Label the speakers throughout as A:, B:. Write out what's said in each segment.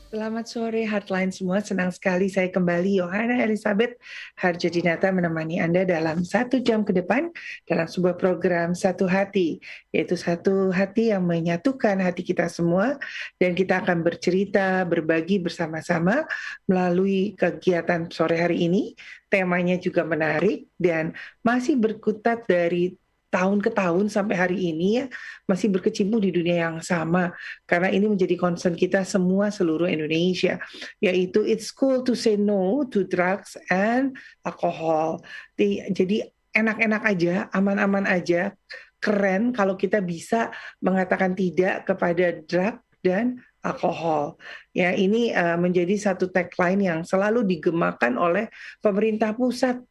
A: Selamat sore Heartline semua, senang sekali saya kembali Yohana Elizabeth Harjodinata menemani Anda dalam 1 jam ke depan dalam sebuah program Satu Hati, yaitu satu hati yang menyatukan hati kita semua dan kita akan bercerita, berbagi bersama-sama melalui kegiatan sore hari ini. Temanya juga menarik dan masih berkutat dari tahun ke tahun sampai hari ini ya, masih berkecimpung di dunia yang sama karena ini menjadi concern kita semua seluruh Indonesia, yaitu it's cool to say no to drugs and alcohol. Jadi enak-enak aja, aman-aman aja, keren kalau kita bisa mengatakan tidak kepada drug dan alkohol. Ya, ini menjadi satu tagline yang selalu digemakan oleh pemerintah pusat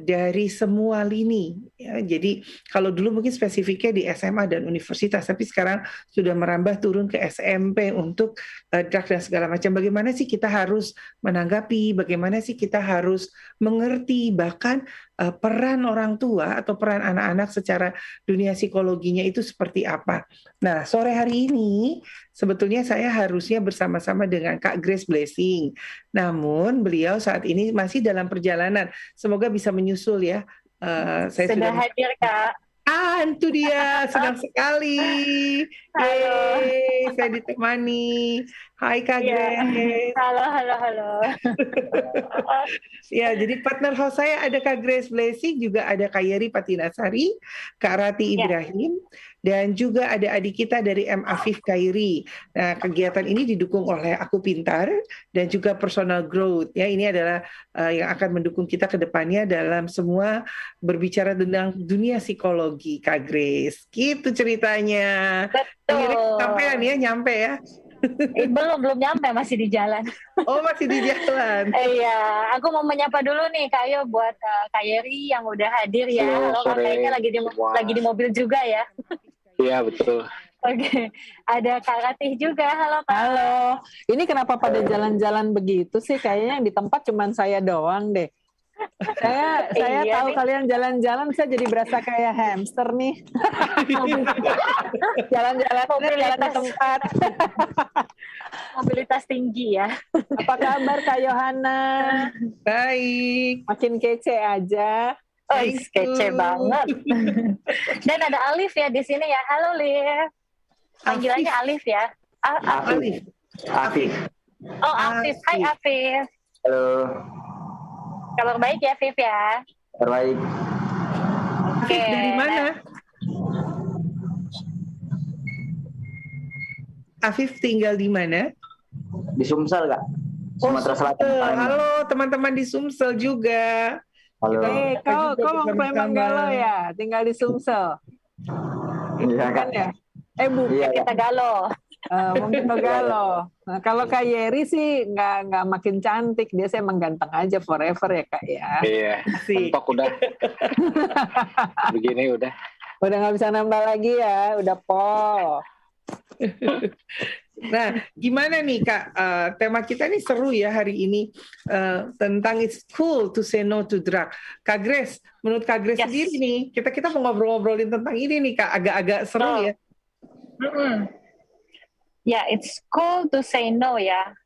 A: dari semua lini. Ya, jadi kalau dulu mungkin spesifiknya di SMA dan universitas, tapi sekarang sudah merambah turun ke SMP untuk drug dan segala macam. Bagaimana sih kita harus menanggapi, bagaimana sih kita harus mengerti, bahkan peran orang tua atau peran anak-anak secara dunia psikologinya itu seperti apa. Nah, sore hari ini sebetulnya saya harusnya bersama-sama dengan Kak Grace Blessing. Namun beliau saat ini masih dalam perjalanan. Semoga bisa menyusul ya. Saya
B: sudah hadir Kak.
A: Itu dia, senang sekali.
B: Halo.
A: Yeay, saya ditemani. Hai Kak Grace.
B: Halo.
A: Ya, jadi partner host saya ada Kak Grace Blessing, juga ada Kak Yeri Patinasari, Kak Rati Ibrahim, dan juga ada adik kita dari M. Afif Khairi. Nah, kegiatan ini didukung oleh Aku Pintar dan juga Personal Growth. Ya, ini adalah yang akan mendukung kita ke depannya dalam semua berbicara tentang dunia psikologi, Kak Grace. Gitu ceritanya.
B: Betul.
A: Sampean ya, nyampe ya.
B: Belum nyampe, masih di jalan.
A: Oh, masih di jalan.
B: Iya, aku mau menyapa dulu nih Kak Yo buat Kak Yeri yang udah hadir ya. Halo, kayaknya lagi di mobil juga ya.
C: Iya, betul.
B: Oke, ada Kak Ratih juga. Halo Kak.
D: Halo, ini kenapa pada jalan-jalan begitu sih? Kayaknya yang di tempat cuman saya doang deh. Saya tahu nih. Kalian jalan-jalan, saya jadi berasa kayak hamster nih. Jalan-jalan di tempat.
B: Mobilitas tinggi ya.
D: Apa kabar Kak Yohana?
A: Baik.
D: Makin kece aja.
B: Oh, kece banget. Dan ada Alif ya di sini ya. Halo Alif. Panggilannya Alif ya.
C: Afif.
B: Oh, Afif. Hai Afif.
C: Halo.
B: Kabar baik ya, Afif ya?
C: Baik.
A: Afif dari mana? Afif tinggal di mana?
C: Di Sumsel, Kak. Sumatera Selatan.
A: Halo teman-teman di Sumsel juga.
C: Halo.
D: Kau orang Manggalo ya? Tinggal di Sumsel?
C: Iya, Kak.
D: Ya? Bukan.
C: Iya,
B: kita Galo.
D: Mungkin Galo. Nah, kalau Kak Yeri sih nggak makin cantik, dia sih emang ganteng aja forever ya Kak ya.
C: Iya, mentok udah. Begini udah.
D: Udah nggak bisa nambah lagi ya, udah pol.
A: Nah, gimana nih Kak? Tema kita nih seru ya hari ini tentang it's cool to say no to drug. Kak Grace, menurut Kak Grace sendiri nih, kita mau ngobrol-ngobrolin tentang ini nih Kak, agak-agak seru ya.
B: Ya, it's cool to say no ya.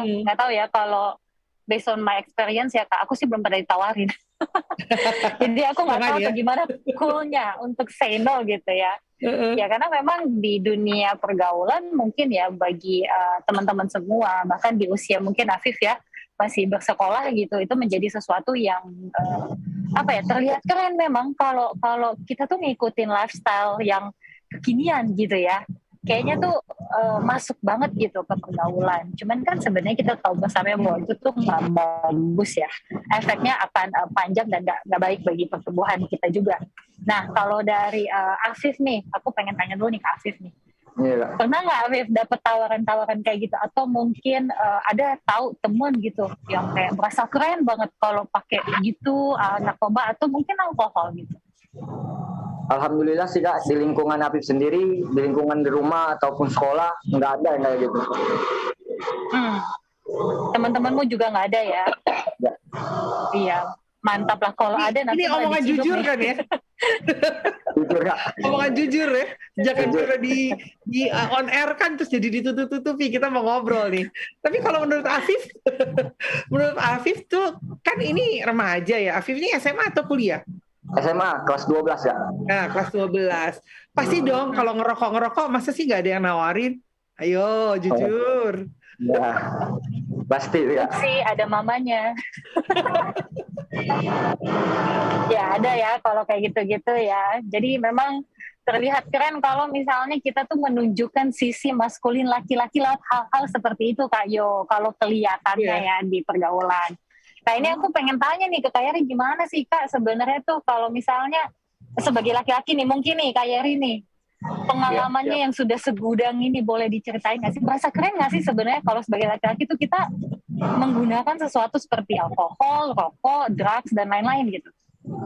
B: Nggak tahu ya kalau based on my experience ya Kak, aku sih belum pernah ditawarin. Jadi aku nggak tahu tuh gimana coolnya untuk say no gitu ya. Ya karena memang di dunia pergaulan mungkin ya bagi teman-teman semua, bahkan di usia mungkin Afif ya masih bersekolah gitu, itu menjadi sesuatu yang terlihat keren memang kalau kita tuh ngikutin lifestyle yang kekinian gitu ya. Kayaknya tuh masuk banget gitu ke pergaulan. Cuman kan sebenarnya kita tahu bersama bahwa itu tuh nggak bagus ya. Efeknya akan panjang dan nggak baik bagi pertumbuhan kita juga. Nah kalau dari Afif nih, aku pengen tanya dulu nih ke Afif nih.
C: Iya.
B: Pernah nggak Afif dapet tawaran-tawaran kayak gitu? Atau mungkin ada tahu temen gitu yang kayak merasa keren banget kalau pakai gitu narkoba atau mungkin alkohol gitu?
C: Alhamdulillah sih Kak, di lingkungan Afif sendiri, di lingkungan di rumah ataupun sekolah nggak ada yang kayak gitu.
B: Teman-temanmu juga nggak ada ya? Iya, mantap lah kalau ada nanti.
A: Ini omongan jujur kan ya?
C: Jujur ya.
A: Omongan jujur ya. Jangan kalau di on air kan terus jadi ditutup-tutupi, kita mau ngobrol nih. Tapi kalau menurut Afif, menurut Afif tuh kan ini remaja ya. Afif ini SMA atau kuliah?
C: SMA kelas 12 ya.
A: Nah, kelas 12. Pasti dong kalau ngerokok masa sih nggak ada yang nawarin? Ayo, jujur.
C: Ya, pasti ya.
B: Sih ada mamanya. Ya ada ya kalau kayak gitu-gitu ya. Jadi memang terlihat keren kalau misalnya kita tuh menunjukkan sisi maskulin laki-laki lewat hal-hal seperti itu Kak Yo. Kalau kelihatannya ya di pergaulan. Nah ini aku pengen tanya nih ke Kak Yeri, gimana sih Kak sebenarnya tuh kalau misalnya sebagai laki-laki nih, mungkin nih Kak Yeri nih, pengalamannya yang sudah segudang ini boleh diceritain nggak sih? Merasa keren nggak sih sebenarnya kalau sebagai laki-laki tuh kita menggunakan sesuatu seperti alkohol, rokok, drugs, dan lain-lain gitu?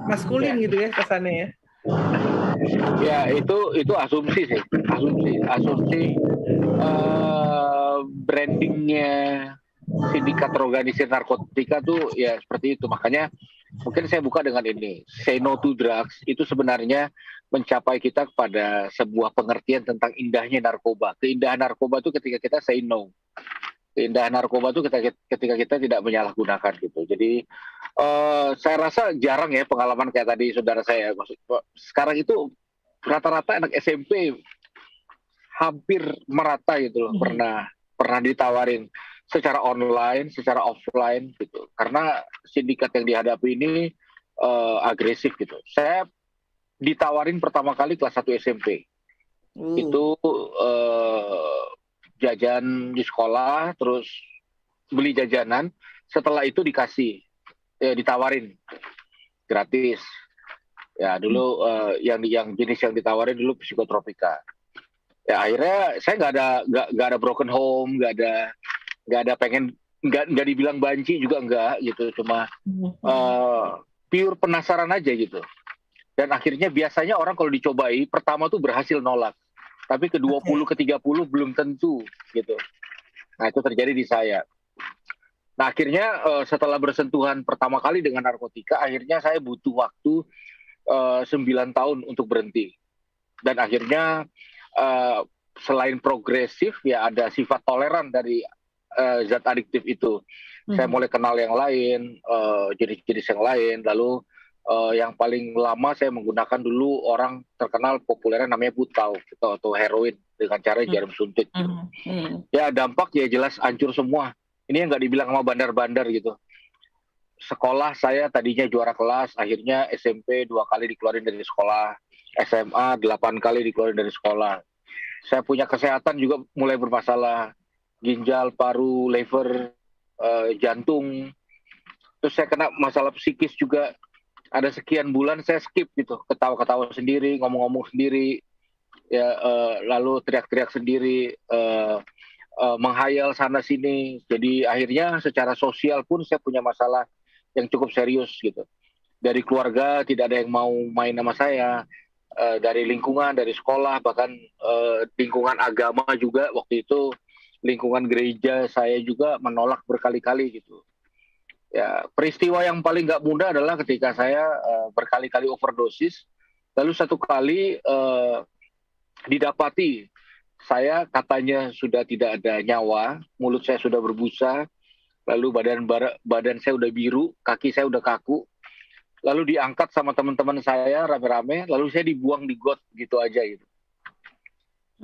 A: Maskulin gitu ya kesannya ya?
E: Ya itu asumsi sih, asumsi brandingnya sindikat organisasi narkotika tuh ya seperti itu. Makanya mungkin saya buka dengan ini, say no to drugs itu sebenarnya mencapai kita kepada sebuah pengertian tentang indahnya narkoba. Keindahan narkoba itu ketika kita say no. Keindahan narkoba itu ketika kita tidak menyalahgunakan gitu. Jadi saya rasa jarang ya pengalaman kayak tadi saudara saya. Sekarang itu rata-rata anak SMP hampir merata gitu loh, pernah ditawarin secara online, secara offline gitu. Karena sindikat yang dihadapi ini agresif gitu. Saya ditawarin pertama kali kelas 1 SMP. Itu jajan di sekolah, terus beli jajanan, setelah itu ditawarin gratis. Ya dulu yang jenis yang ditawarin dulu psikotropika. Ya akhirnya saya nggak ada broken home, nggak ada pengen, nggak dibilang banci juga nggak gitu, cuma pure penasaran aja gitu. Dan akhirnya biasanya orang kalau dicobai pertama tuh berhasil nolak, tapi ke 20 ke 30 belum tentu gitu. Nah itu terjadi di saya. Nah akhirnya setelah bersentuhan pertama kali dengan narkotika, akhirnya saya butuh waktu 9 tahun untuk berhenti. Dan akhirnya selain progresif ya ada sifat toleran dari zat adiktif itu. Saya mulai kenal yang lain, jenis-jenis yang lain. Lalu yang paling lama saya menggunakan dulu orang terkenal populernya namanya putau atau heroin dengan cara jarum suntik. Ya dampak ya jelas hancur semua. Ini yang nggak dibilang sama bandar-bandar gitu. Sekolah saya tadinya juara kelas, akhirnya SMP 2 kali dikeluarin dari sekolah, SMA 8 kali dikeluarin dari sekolah. Saya punya kesehatan juga mulai bermasalah, ginjal, paru, liver, jantung. Terus saya kena masalah psikis juga. Ada sekian bulan saya skip gitu, ketawa-ketawa sendiri, ngomong-ngomong sendiri, ya lalu teriak-teriak sendiri, menghayal sana sini. Jadi akhirnya secara sosial pun saya punya masalah yang cukup serius gitu. Dari keluarga tidak ada yang mau main sama saya, dari lingkungan, dari sekolah, bahkan lingkungan agama juga waktu itu, lingkungan gereja saya juga menolak berkali-kali gitu. Ya, peristiwa yang paling nggak mudah adalah ketika saya berkali-kali overdosis, lalu satu kali didapati saya katanya sudah tidak ada nyawa, mulut saya sudah berbusa, lalu badan saya udah biru, kaki saya udah kaku, lalu diangkat sama teman-teman saya rame-rame, lalu saya dibuang di got gitu aja gitu.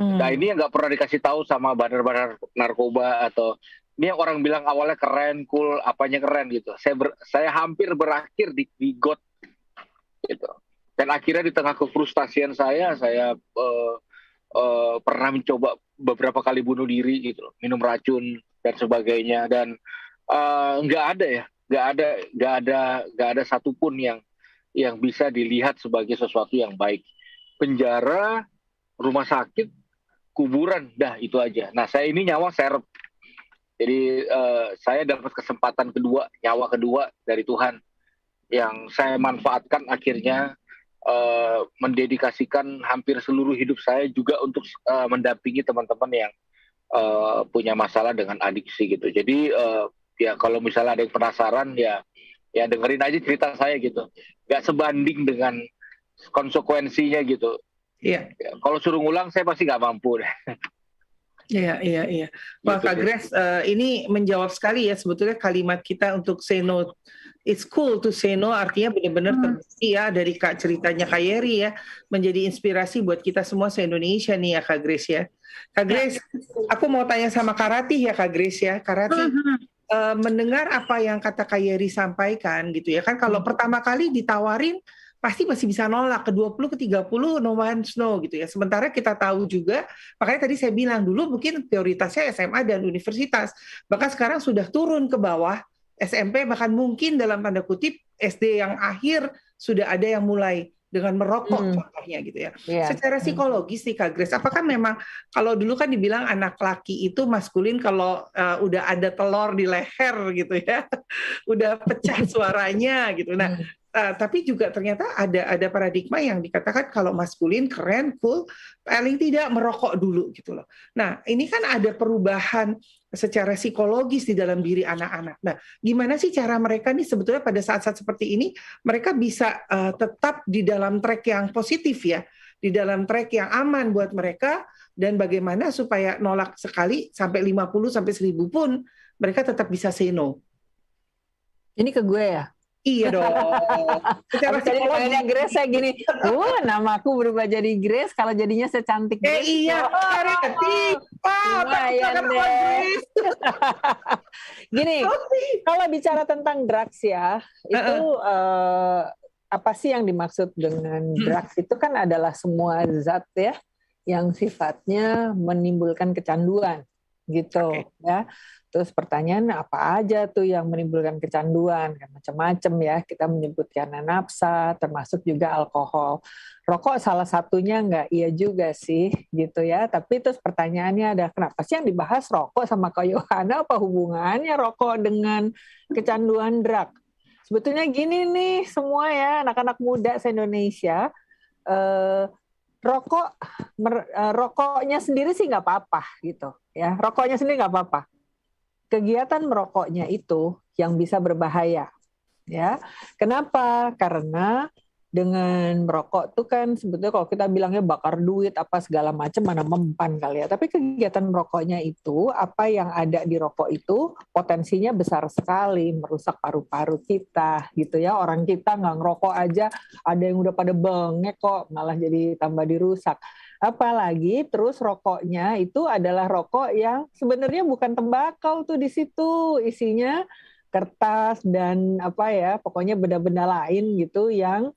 E: Nah ini yang nggak pernah dikasih tahu sama bandar-bandar narkoba, atau ini yang orang bilang awalnya keren, cool, apanya keren gitu. Saya hampir berakhir di got gitu. Dan akhirnya di tengah kefrustasian saya pernah mencoba beberapa kali bunuh diri gitu, minum racun dan sebagainya. Dan nggak ada satupun yang bisa dilihat sebagai sesuatu yang baik. Penjara, rumah sakit, kuburan, dah itu aja. Nah saya ini nyawa serep. Jadi saya dapat kesempatan kedua, nyawa kedua dari Tuhan yang saya manfaatkan akhirnya, mendedikasikan hampir seluruh hidup saya juga untuk mendampingi teman-teman yang punya masalah dengan adiksi gitu. Jadi ya kalau misalnya ada yang penasaran ya dengerin aja cerita saya gitu. Gak sebanding dengan konsekuensinya gitu.
A: Iya.
E: Ya, kalau suruh ngulang saya pasti nggak mampu deh.
A: Iya. Wah,
E: Gitu
A: Kak
E: sih.
A: Grace, ini menjawab sekali ya sebetulnya kalimat kita untuk say no. It's cool to say no, artinya benar-benar terbukti ya dari Kak ceritanya Kak Yeri ya, menjadi inspirasi buat kita semua se-Indonesia nih ya Kak Grace ya. Kak Grace, aku mau tanya sama Kak Ratih ya Kak Grace ya. Kak Ratih, mendengar apa yang kata Kak Yeri sampaikan gitu ya kan, kalau pertama kali ditawarin pasti masih bisa nolak, ke 20 ke 30 no one's no gitu ya. Sementara kita tahu juga, makanya tadi saya bilang dulu mungkin prioritasnya SMA dan universitas, bahkan sekarang sudah turun ke bawah SMP, bahkan mungkin dalam tanda kutip SD yang akhir sudah ada yang mulai dengan merokok contohnya gitu ya. Secara psikologis nih Kak Grace, apakah memang kalau dulu kan dibilang anak laki itu maskulin kalau udah ada telur di leher gitu ya, udah pecah suaranya gitu. Nah, tapi juga ternyata ada paradigma yang dikatakan kalau maskulin keren, cool, paling tidak merokok dulu gitu loh. Nah, ini kan ada perubahan secara psikologis di dalam diri anak-anak. Nah, gimana sih cara mereka nih sebetulnya pada saat-saat seperti ini mereka bisa tetap di dalam track yang positif ya, di dalam track yang aman buat mereka, dan bagaimana supaya nolak sekali sampai 50 sampai 1000 pun mereka tetap bisa say no.
D: Ini ke gue ya?
A: Iya dong.
D: Secara psikologis Grace saya gini, nama aku berubah jadi Grace, kalau jadinya secantik Grace.
A: Iya, ketik.
D: Lumayan deh. Gini, kalau bicara tentang drugs ya, itu apa sih yang dimaksud dengan drugs? Itu kan adalah semua zat ya, yang sifatnya menimbulkan kecanduan gitu ya. Terus pertanyaan apa aja tuh yang menimbulkan kecanduan? Kan macam-macam ya, kita menyebutkan nafsa, termasuk juga alkohol. Rokok salah satunya nggak? Iya juga sih gitu ya. Tapi terus pertanyaannya ada kenapa sih yang dibahas rokok sama Kak Yohana, apa hubungannya rokok dengan kecanduan drug? Sebetulnya gini nih semua ya, anak-anak muda se-Indonesia, rokoknya sendiri sih nggak apa-apa gitu ya. Rokoknya sendiri nggak apa-apa. Kegiatan merokoknya itu yang bisa berbahaya, ya. Kenapa? Karena dengan merokok tuh kan sebetulnya kalau kita bilangnya bakar duit apa segala macam, mana mempan kali ya. Tapi kegiatan merokoknya itu, apa yang ada di rokok itu potensinya besar sekali, merusak paru-paru kita, gitu ya. Orang kita nggak ngerokok aja, ada yang udah pada bengek kok, malah jadi tambah dirusak. Apalagi terus rokoknya itu adalah rokok yang sebenarnya bukan tembakau tuh di situ, isinya kertas dan apa ya, pokoknya benda-benda lain gitu yang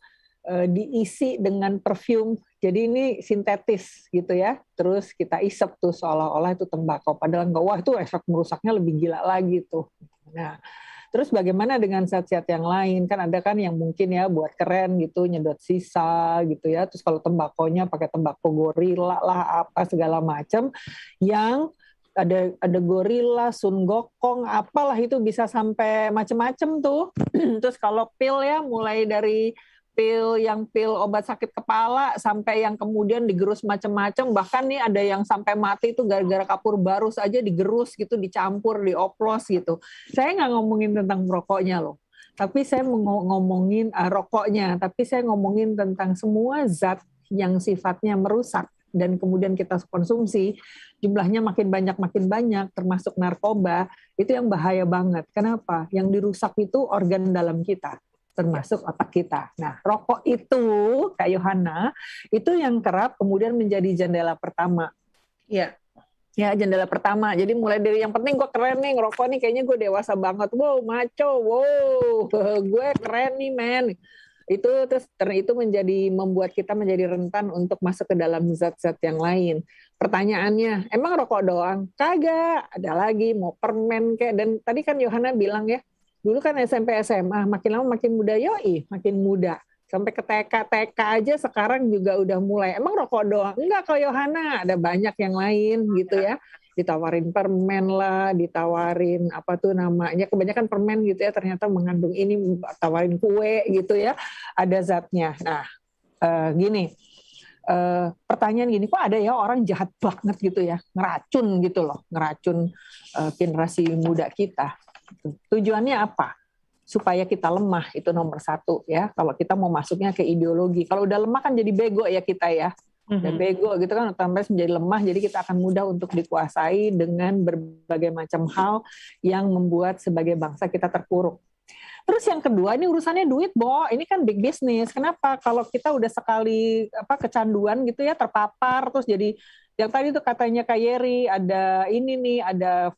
D: diisi dengan perfume. Jadi ini sintetis gitu ya. Terus kita isep tuh seolah-olah itu tembakau, padahal enggak. Wah, itu efek merusaknya lebih gila lagi tuh. Nah, terus bagaimana dengan zat-zat yang lain? Kan ada kan yang mungkin ya buat keren gitu, nyedot sisa gitu ya. Terus kalau tembakonya pakai tembakau gorila lah, apa segala macam. Yang ada gorila, sun gokong, apalah itu bisa sampai macam-macam tuh. Terus kalau pil ya, mulai dari pil obat sakit kepala sampai yang kemudian digerus macam-macam, bahkan nih ada yang sampai mati itu gara-gara kapur barus aja digerus gitu, dicampur, dioplos gitu. Saya nggak ngomongin tentang rokoknya loh, tapi saya ngomongin rokoknya, tapi saya ngomongin tentang semua zat yang sifatnya merusak dan kemudian kita konsumsi, jumlahnya makin banyak, termasuk narkoba, itu yang bahaya banget. Kenapa? Yang dirusak itu organ dalam kita, termasuk otak kita. Nah, rokok itu, Kak Yohana, itu yang kerap kemudian menjadi jendela pertama.
A: Iya.
D: Ya, jendela pertama. Jadi mulai dari yang penting gue keren nih, ngerokok nih kayaknya gue dewasa banget. Wow, maco, wow, gue keren nih, men. Itu terus itu membuat kita menjadi rentan untuk masuk ke dalam zat-zat yang lain. Pertanyaannya, emang rokok doang? Kagak, ada lagi, mau permen kayak. Dan tadi kan Yohana bilang ya, dulu kan SMP SMA, makin lama makin muda, makin muda. Sampai ke TK aja sekarang juga udah mulai. Emang rokok doang? Enggak, kalau Yohana ada banyak yang lain gitu ya. Ditawarin permen lah, ditawarin apa tuh namanya, kebanyakan permen gitu ya, ternyata mengandung ini, tawarin kue gitu ya, ada zatnya. Nah, gini, pertanyaan gini, kok ada ya orang jahat banget gitu ya, ngeracun gitu loh, ngeracun generasi muda kita. Tujuannya apa? supaya kita lemah, itu nomor satu ya. Kalau kita mau masuknya ke ideologi, kalau udah lemah kan jadi bego ya kita ya. Dan bego gitu kan otomatis menjadi lemah, jadi kita akan mudah untuk dikuasai dengan berbagai macam hal yang membuat sebagai bangsa kita terpuruk. Terus yang kedua, ini urusannya duit, Bo. Ini kan big business. Kenapa? Kalau kita udah sekali kecanduan gitu ya, terpapar, terus jadi yang tadi tuh katanya Kak Yeri, ada ini nih, ada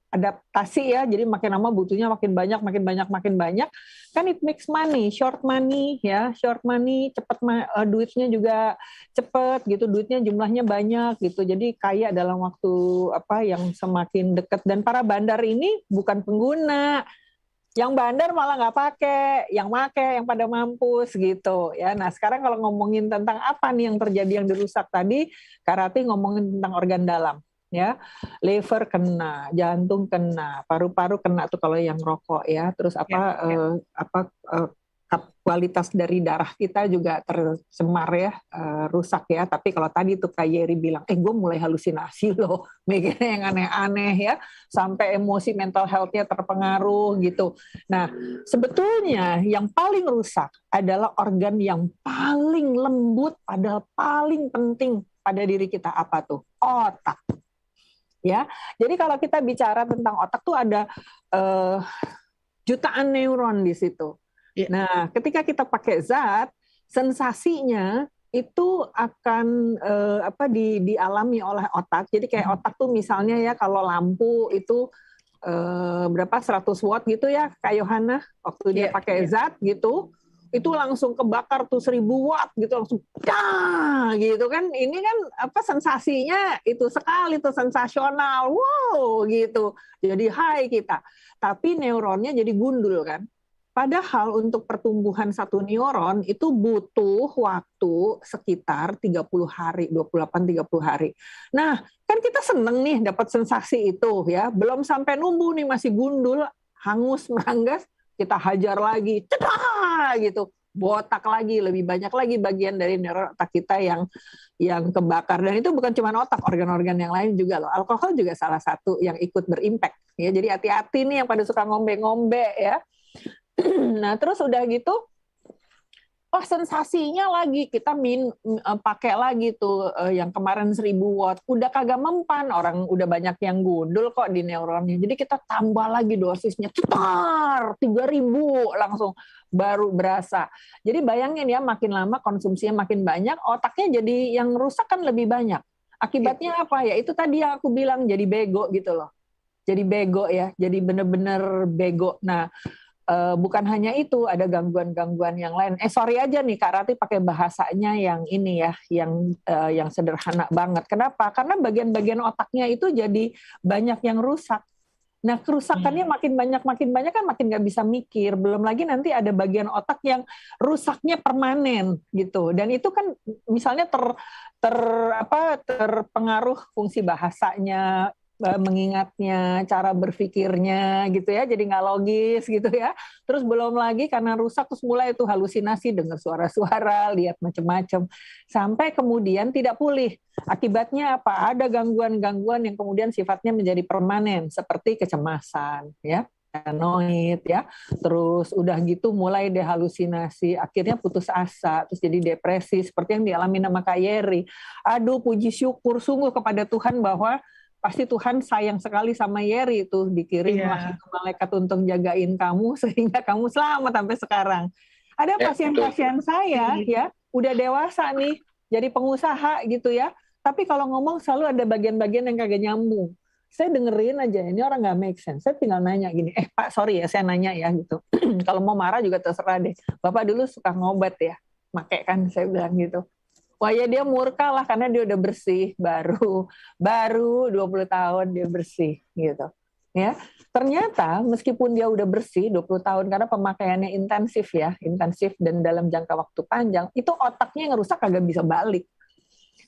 D: adaptasi ya. Jadi makin lama butuhnya makin banyak. Kan it makes money, short money ya, cepet duitnya juga cepet gitu, duitnya jumlahnya banyak gitu. Jadi kaya dalam waktu yang semakin dekat. Dan para bandar ini bukan pengguna. Yang bandar malah nggak pakai, yang pada mampus gitu ya. Nah sekarang kalau ngomongin tentang apa nih yang terjadi yang dirusak tadi, Kak Rati ngomongin tentang organ dalam ya, liver kena, jantung kena, paru-paru kena tuh kalau yang rokok ya. Terus kualitas dari darah kita juga tercemar ya, rusak ya. Tapi kalau tadi tuh Kak Yeri bilang, gue mulai halusinasi loh, mikirnya yang aneh-aneh ya, sampai emosi mental health-nya terpengaruh gitu. Nah, sebetulnya yang paling rusak adalah organ yang paling lembut, padahal paling penting pada diri kita, apa tuh? Otak. Ya, jadi kalau kita bicara tentang otak tuh ada jutaan neuron di situ. Nah, ketika kita pakai zat, sensasinya itu akan dialami oleh otak. Jadi kayak otak tuh misalnya ya, kalau lampu itu 100 watt gitu ya, Kak Yohana, waktu dia pakai zat gitu, itu langsung kebakar tuh 1000 watt gitu, langsung gitu kan. Ini kan sensasinya itu sekali tuh, sensasional, wow gitu. Jadi high kita. Tapi neuronnya jadi gundul kan. Padahal untuk pertumbuhan satu neuron itu butuh waktu sekitar 30 hari, 28-30 hari. Nah, kan kita seneng nih dapat sensasi itu ya. Belum sampai numbuh nih, masih gundul, hangus, meranggas, kita hajar lagi, cedah gitu. Botak lagi, lebih banyak lagi bagian dari neuron otak kita yang kebakar. Dan itu bukan cuma otak, organ-organ yang lain juga loh. Alkohol juga salah satu yang ikut berimpact. Ya, jadi hati-hati nih yang pada suka ngombe-ngombe ya. Nah terus udah gitu, sensasinya lagi kita pakai lagi tuh yang kemarin 1000 watt, udah kagak mempan, orang udah banyak yang gundul kok di neuronnya, jadi kita tambah lagi dosisnya, cetar 3000 langsung baru berasa. Jadi bayangin ya, makin lama konsumsinya makin banyak, otaknya jadi yang rusak kan lebih banyak. Akibatnya apa ya? Itu tadi yang aku bilang, jadi bego gitu loh. Jadi bego ya, jadi bener-bener bego. Nah bukan hanya itu, ada gangguan-gangguan yang lain. Sorry aja nih Kak Rati pakai bahasanya yang ini ya, yang sederhana banget. Kenapa? Karena bagian-bagian otaknya itu jadi banyak yang rusak. Nah kerusakannya makin banyak kan makin nggak bisa mikir. Belum lagi nanti ada bagian otak yang rusaknya permanen gitu. Dan itu kan misalnya terpengaruh fungsi bahasanya, mengingatnya, cara berpikirnya gitu ya, jadi nggak logis gitu ya. Terus belum lagi karena rusak, terus mulai itu halusinasi, dengar suara-suara, lihat macam-macam, sampai kemudian tidak pulih. Akibatnya apa? Ada gangguan-gangguan yang kemudian sifatnya menjadi permanen, seperti kecemasan ya, paranoid ya, terus udah gitu mulai deh halusinasi, akhirnya putus asa, terus jadi depresi seperti yang dialami nama Kak Yeri. Aduh, puji syukur sungguh kepada Tuhan bahwa pasti Tuhan sayang sekali sama Yeri, itu dikirimlah malaikat untuk jagain kamu sehingga kamu selamat sampai sekarang. Ada pasien-pasien saya ya udah dewasa nih, jadi pengusaha gitu ya, tapi kalau ngomong selalu ada bagian-bagian yang kagak nyambung. Saya dengerin aja, ini orang nggak make sense. Saya tinggal nanya gini, Pak sorry ya saya nanya ya gitu. Kalau mau marah juga terserah deh. Bapak dulu suka ngobat ya, make kan, saya bilang gitu. Wah ya dia murka lah karena dia udah bersih, baru 20 tahun dia bersih gitu. Ya, ternyata meskipun dia udah bersih 20 tahun karena pemakaiannya intensif dan dalam jangka waktu panjang, itu otaknya yang rusak kagak bisa balik.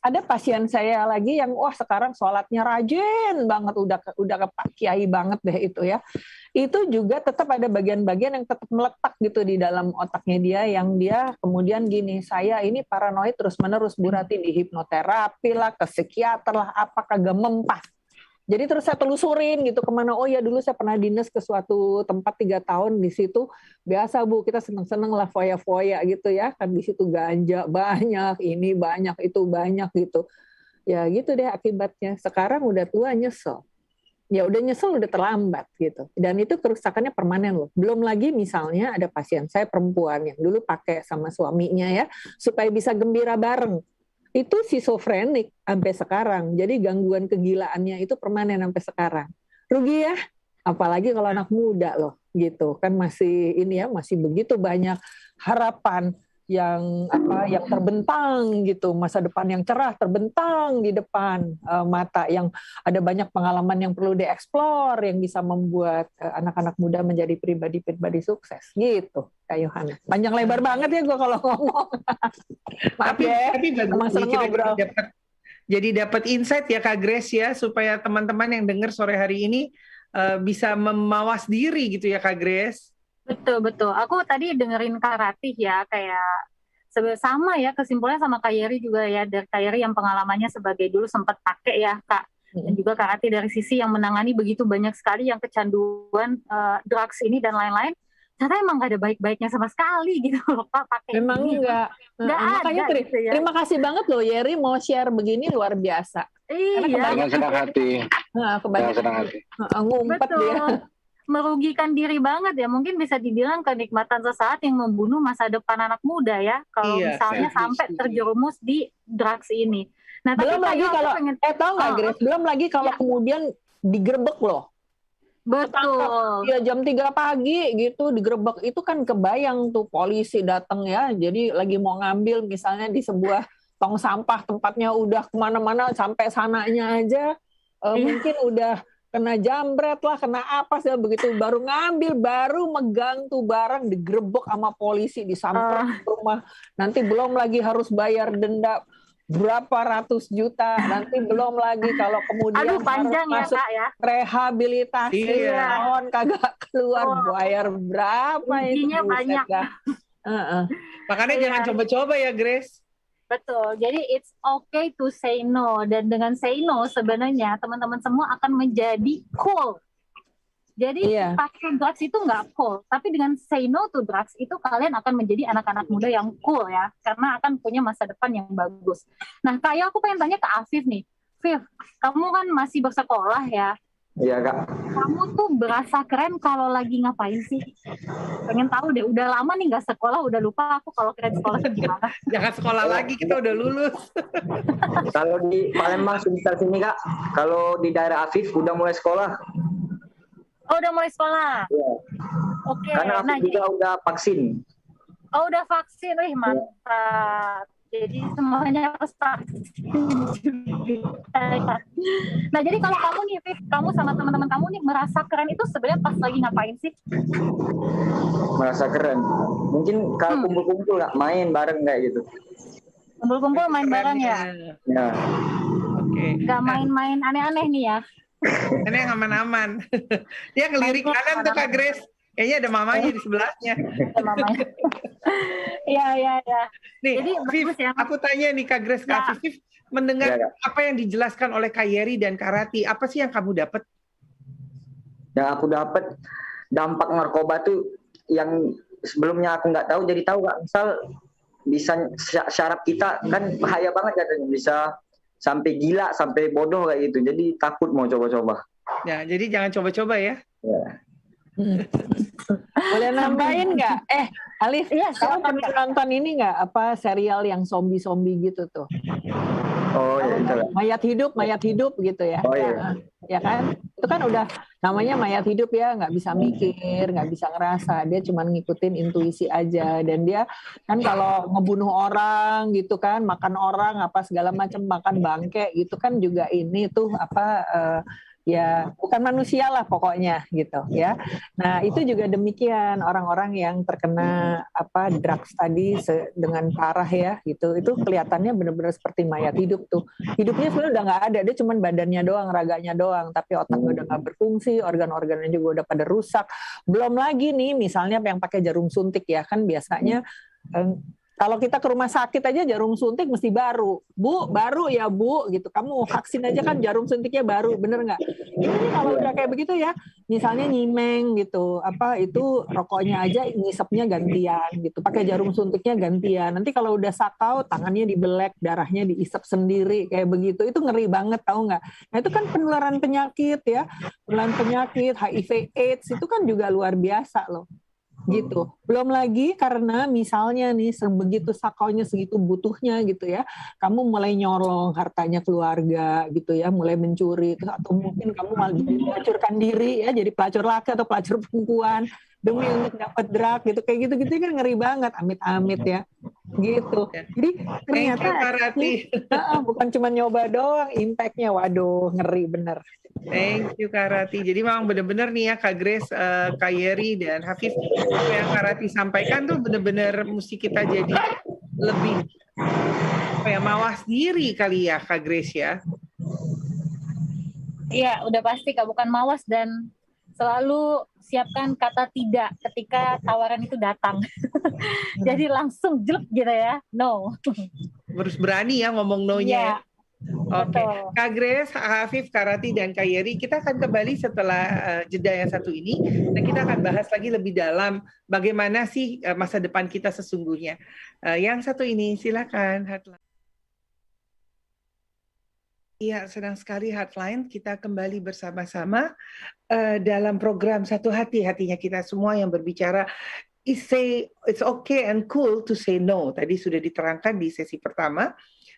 D: Ada pasien saya lagi yang sekarang sholatnya rajin banget, udah ke Pak Kiai banget deh itu ya. Itu juga tetap ada bagian-bagian yang tetap meletak gitu di dalam otaknya dia, yang dia kemudian gini, saya ini paranoid terus-menerus, Bu Rati, di hipnoterapi lah, ke psikiater lah, apa kagak mempan. Jadi terus saya telusurin gitu kemana. Oh ya dulu saya pernah dinas ke suatu tempat 3 tahun di situ. Biasa Bu, kita seneng-seneng lah foya-foya gitu ya. Kan di situ ganja banyak, ini banyak, itu banyak gitu. Ya gitu deh akibatnya. Sekarang udah tua nyesel. Ya udah nyesel udah terlambat gitu. Dan itu kerusakannya permanen loh. Belum lagi misalnya ada pasien saya perempuan yang dulu pakai sama suaminya ya supaya bisa gembira bareng. Itu schizofrenik sampai sekarang. Jadi gangguan kegilaannya itu permanen sampai sekarang. Rugi ya, apalagi kalau anak muda loh, gitu kan masih ini ya masih begitu banyak harapan yang terbentang gitu, masa depan yang cerah terbentang di depan mata, yang ada banyak pengalaman yang perlu dieksplor yang bisa membuat anak-anak muda menjadi pribadi-pribadi sukses gitu. Kak Yohana, panjang lebar banget ya gue kalau ngomong. Maaf ya,
A: tapi bagus jadi dapat insight ya Kak Grace ya, supaya teman-teman yang dengar sore hari ini bisa memawas diri gitu ya Kak Grace.
B: Betul. Aku tadi dengerin Kak Ratih ya, kayak sama ya kesimpulannya sama Kak Yeri juga ya, dari Kak Yeri yang pengalamannya sebagai dulu sempat pakai ya Kak, dan juga Kak Ratih dari sisi yang menangani begitu banyak sekali yang kecanduan drugs ini dan lain-lain. Ternyata emang gak ada baik-baiknya sama sekali gitu loh Pak pakai.
D: Memang enggak.
B: Makanya
D: gitu ya. Terima kasih banget loh Yeri mau share begini, luar biasa.
B: Iya.
E: Dengan senang hati.
D: Ngumpet dia.
B: Merugikan diri banget ya, mungkin bisa dibilang kenikmatan sesaat yang membunuh masa depan anak muda ya, kalau misalnya sampai terjerumus di drugs ini. Nah,
D: belum lagi kalau tahu nggak Grace, belum lagi kalau kemudian digerebek loh.
B: Betul.
D: Ya jam 3 pagi gitu digerebek, itu kan kebayang tuh polisi datang ya, jadi lagi mau ngambil misalnya di sebuah tong sampah, tempatnya udah kemana-mana sampai sananya aja mungkin udah kena jambret lah, kena apa sih, begitu baru ngambil, baru megang tuh barang digerebek sama polisi, disamperin ke rumah. Nanti belum lagi harus bayar denda berapa ratus juta, nanti belum lagi kalau kemudian
B: panjang
D: harus masuk
B: ya,
D: rehabilitasi, tahun kagak keluar, bayar berapa itu?
B: Banyak.
A: Makanya jangan coba-coba ya Grace.
B: Betul, jadi it's okay to say no, dan dengan say no sebenarnya teman-teman semua akan menjadi cool. Jadi pakai drugs itu nggak cool, tapi dengan say no to drugs itu kalian akan menjadi anak-anak muda yang cool ya, karena akan punya masa depan yang bagus. Nah, kayak aku pengen tanya ke Afif nih, Afif, kamu kan masih bersekolah ya?
C: Iya Kak.
B: Kamu tuh berasa keren kalau lagi ngapain sih? Pengen tahu deh, udah lama nih nggak sekolah, udah lupa aku kalau keren sekolah gimana.
A: Jangan sekolah lagi, kita udah lulus.
C: Kalau di Palembang sekitar sini Kak, kalau di daerah Afif udah mulai sekolah.
B: Oh udah mulai sekolah?
C: Iya.
B: Oke.
C: Karena Afif juga udah vaksin.
B: Oh udah vaksin, mantap. Jadi semuanya harus vaksin. Nah jadi kalau kamu nih, Viv, kamu sama teman-teman kamu nih merasa keren itu sebenarnya pas lagi ngapain sih?
C: Merasa keren. Mungkin kalau kumpul-kumpul Kak, main bareng kayak gitu.
B: Kumpul-kumpul main bareng ya?
C: Ya.
A: Oke.
B: Gak main-main aneh-aneh nih ya?
A: Ini yang aman-aman. Dia ngelirik kanan tuh Kak Grace. Kayaknya ada mamanya di sebelahnya.
B: Ada mamanya. Iya.
A: Nih,
B: jadi
A: Viv,
B: ya.
A: aku tanya nih Kak Grace, Kak Viv, mendengar apa yang dijelaskan oleh Kak Yeri dan Kak Rati, apa sih yang kamu dapat?
C: Yang aku dapat, dampak narkoba tuh yang sebelumnya aku nggak tahu jadi tahu Kak. Misal bisa syaraf kita kan bahaya banget katanya, bisa sampai gila, sampai bodoh kayak gitu. Jadi takut mau coba-coba.
A: Ya, jadi jangan coba-coba ya.
D: Boleh nambahin nggak? Alif, kamu pernah nonton ini nggak? Apa serial yang zombie gitu tuh?
C: Oh iya, itu.
D: Mayat hidup gitu ya.
C: Oh iya.
D: Ya kan? Itu kan udah namanya mayat hidup ya, nggak bisa mikir, nggak bisa ngerasa, dia cuma ngikutin intuisi aja. Dan dia kan kalau ngebunuh orang gitu kan, makan orang apa segala macam, makan bangke gitu kan juga ini tuh ya bukan manusia lah pokoknya gitu ya. Nah itu juga demikian, orang-orang yang terkena drugs tadi dengan parah ya gitu, itu kelihatannya benar-benar seperti mayat hidup tuh. Hidupnya sebenarnya udah nggak ada, dia cuma badannya doang, raganya doang, tapi otaknya udah nggak berfungsi, organ-organnya juga udah pada rusak. Belum lagi nih misalnya yang pakai jarum suntik ya kan, biasanya Kalau kita ke rumah sakit aja jarum suntik mesti baru. Bu, baru ya Bu, gitu. Kamu vaksin aja kan jarum suntiknya baru, bener nggak? Ini kalau udah kayak begitu ya, misalnya nyimeng gitu, itu rokoknya aja ngisepnya gantian gitu, pakai jarum suntiknya gantian. Nanti kalau udah sakau, tangannya dibelek, darahnya diisep sendiri kayak begitu. Itu ngeri banget, tahu nggak? Nah itu kan penularan penyakit ya, penularan penyakit, HIV/AIDS itu kan juga luar biasa loh. Gitu. Belum lagi karena misalnya nih sebegitu sakaunya segitu butuhnya gitu ya, kamu mulai nyolong hartanya keluarga gitu ya, mulai mencuri atau mungkin kamu malah melacurkan diri ya, jadi pelacur laki atau pelacur perempuan demi untuk dapat drug gitu, kayak gitu-gitu kan ngeri banget, amit-amit ya gitu. Jadi ternyata bukan cuma nyoba doang, impact-nya waduh ngeri bener.
A: Thank you Kak Rati. Jadi memang benar-benar nih ya Kak Grace, Kak Yeri dan Hafif, apa yang Kak Rati sampaikan tuh benar-benar mesti kita jadi lebih mawas diri kali ya Kak Grace ya.
B: Iya, udah pasti Kak, bukan mawas, dan selalu siapkan kata tidak ketika tawaran itu datang. Jadi langsung jelek gitu ya, no.
A: Harus berani ya ngomong no-nya. Ya. Oke, Kak Grace, Hafif, Kak Rati, dan Kak Yeri, kita akan kembali setelah jeda yang satu ini, dan kita akan bahas lagi lebih dalam bagaimana sih masa depan kita sesungguhnya. Yang satu ini, silakan. Iya, senang sekali Heartline. Kita kembali bersama-sama dalam program Satu Hati, hatinya kita semua yang berbicara. It's okay and cool to say no. Tadi sudah diterangkan di sesi pertama,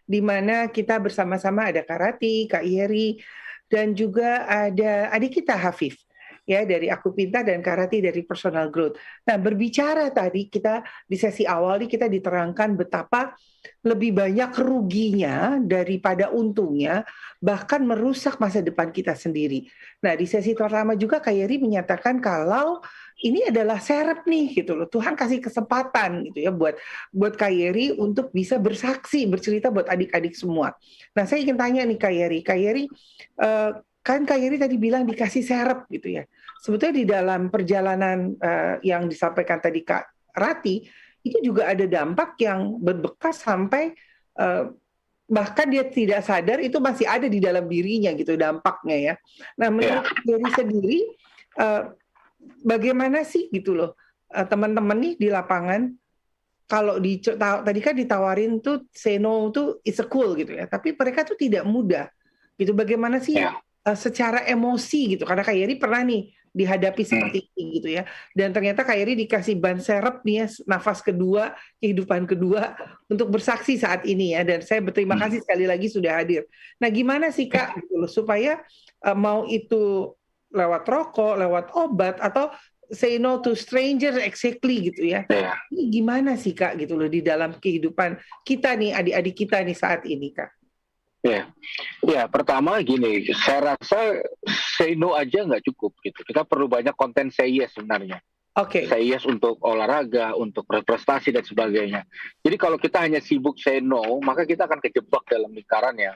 A: di mana kita bersama-sama ada Kak Rati, Kak Yeri, dan juga ada adik kita Hafif, ya dari Aku Pintar, dan Kak Rati dari Personal Growth. Nah, berbicara tadi kita di sesi awal ini kita diterangkan betapa lebih banyak ruginya daripada untungnya, bahkan merusak masa depan kita sendiri. Nah, di sesi pertama juga Kak Yeri menyatakan kalau ini adalah serep nih gitu loh. Tuhan kasih kesempatan gitu ya buat Kak Yeri untuk bisa bersaksi, bercerita buat adik-adik semua. Nah, saya ingin tanya nih Kak Yeri, kan Kak Yeri tadi bilang dikasih serep gitu ya. Sebetulnya di dalam perjalanan yang disampaikan tadi Kak Rati, itu juga ada dampak yang berbekas sampai bahkan dia tidak sadar itu masih ada di dalam dirinya gitu dampaknya ya. Nah, menurut Kak Yeri sendiri, bagaimana sih gitu loh teman-teman nih di lapangan, kalau tadi kan ditawarin tuh say no tuh it's a cool gitu ya, tapi mereka tuh tidak mudah gitu. Bagaimana sih secara emosi gitu, karena Kak Yeri pernah nih dihadapi seperti ini gitu ya, dan ternyata Kak Yeri dikasih ban serep nih ya, nafas kedua, kehidupan kedua untuk bersaksi saat ini ya, dan saya berterima kasih sekali lagi sudah hadir. Nah, gimana sih Kak gitu loh, supaya mau itu lewat rokok, lewat obat, atau say no to stranger exactly gitu ya. Ini gimana sih Kak gitu loh di dalam kehidupan kita nih, adik-adik kita nih saat ini Kak?
E: Ya, pertama gini, saya rasa say no aja nggak cukup gitu. Kita perlu banyak konten say yes sebenarnya. Say yes untuk olahraga, untuk berprestasi dan sebagainya. Jadi kalau kita hanya sibuk say no, maka kita akan kejebak dalam lingkarannya.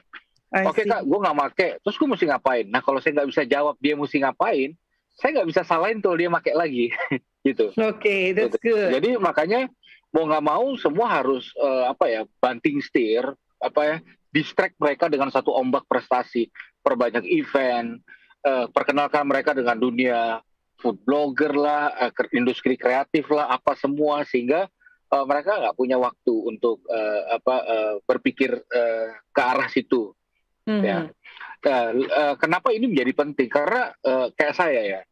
E: Oke Kak, gue nggak make, terus gue mesti ngapain? Nah, kalau saya nggak bisa jawab dia mesti ngapain, saya nggak bisa salahin tuh dia make lagi, gitu.
A: That's good.
E: Jadi makanya mau nggak mau semua harus banting setir, distract mereka dengan satu ombak prestasi, perbanyak event, perkenalkan mereka dengan dunia food blogger lah, industri kreatif lah, apa semua, sehingga mereka nggak punya waktu untuk berpikir ke arah situ. Ya. Kenapa ini menjadi penting? Karena kayak saya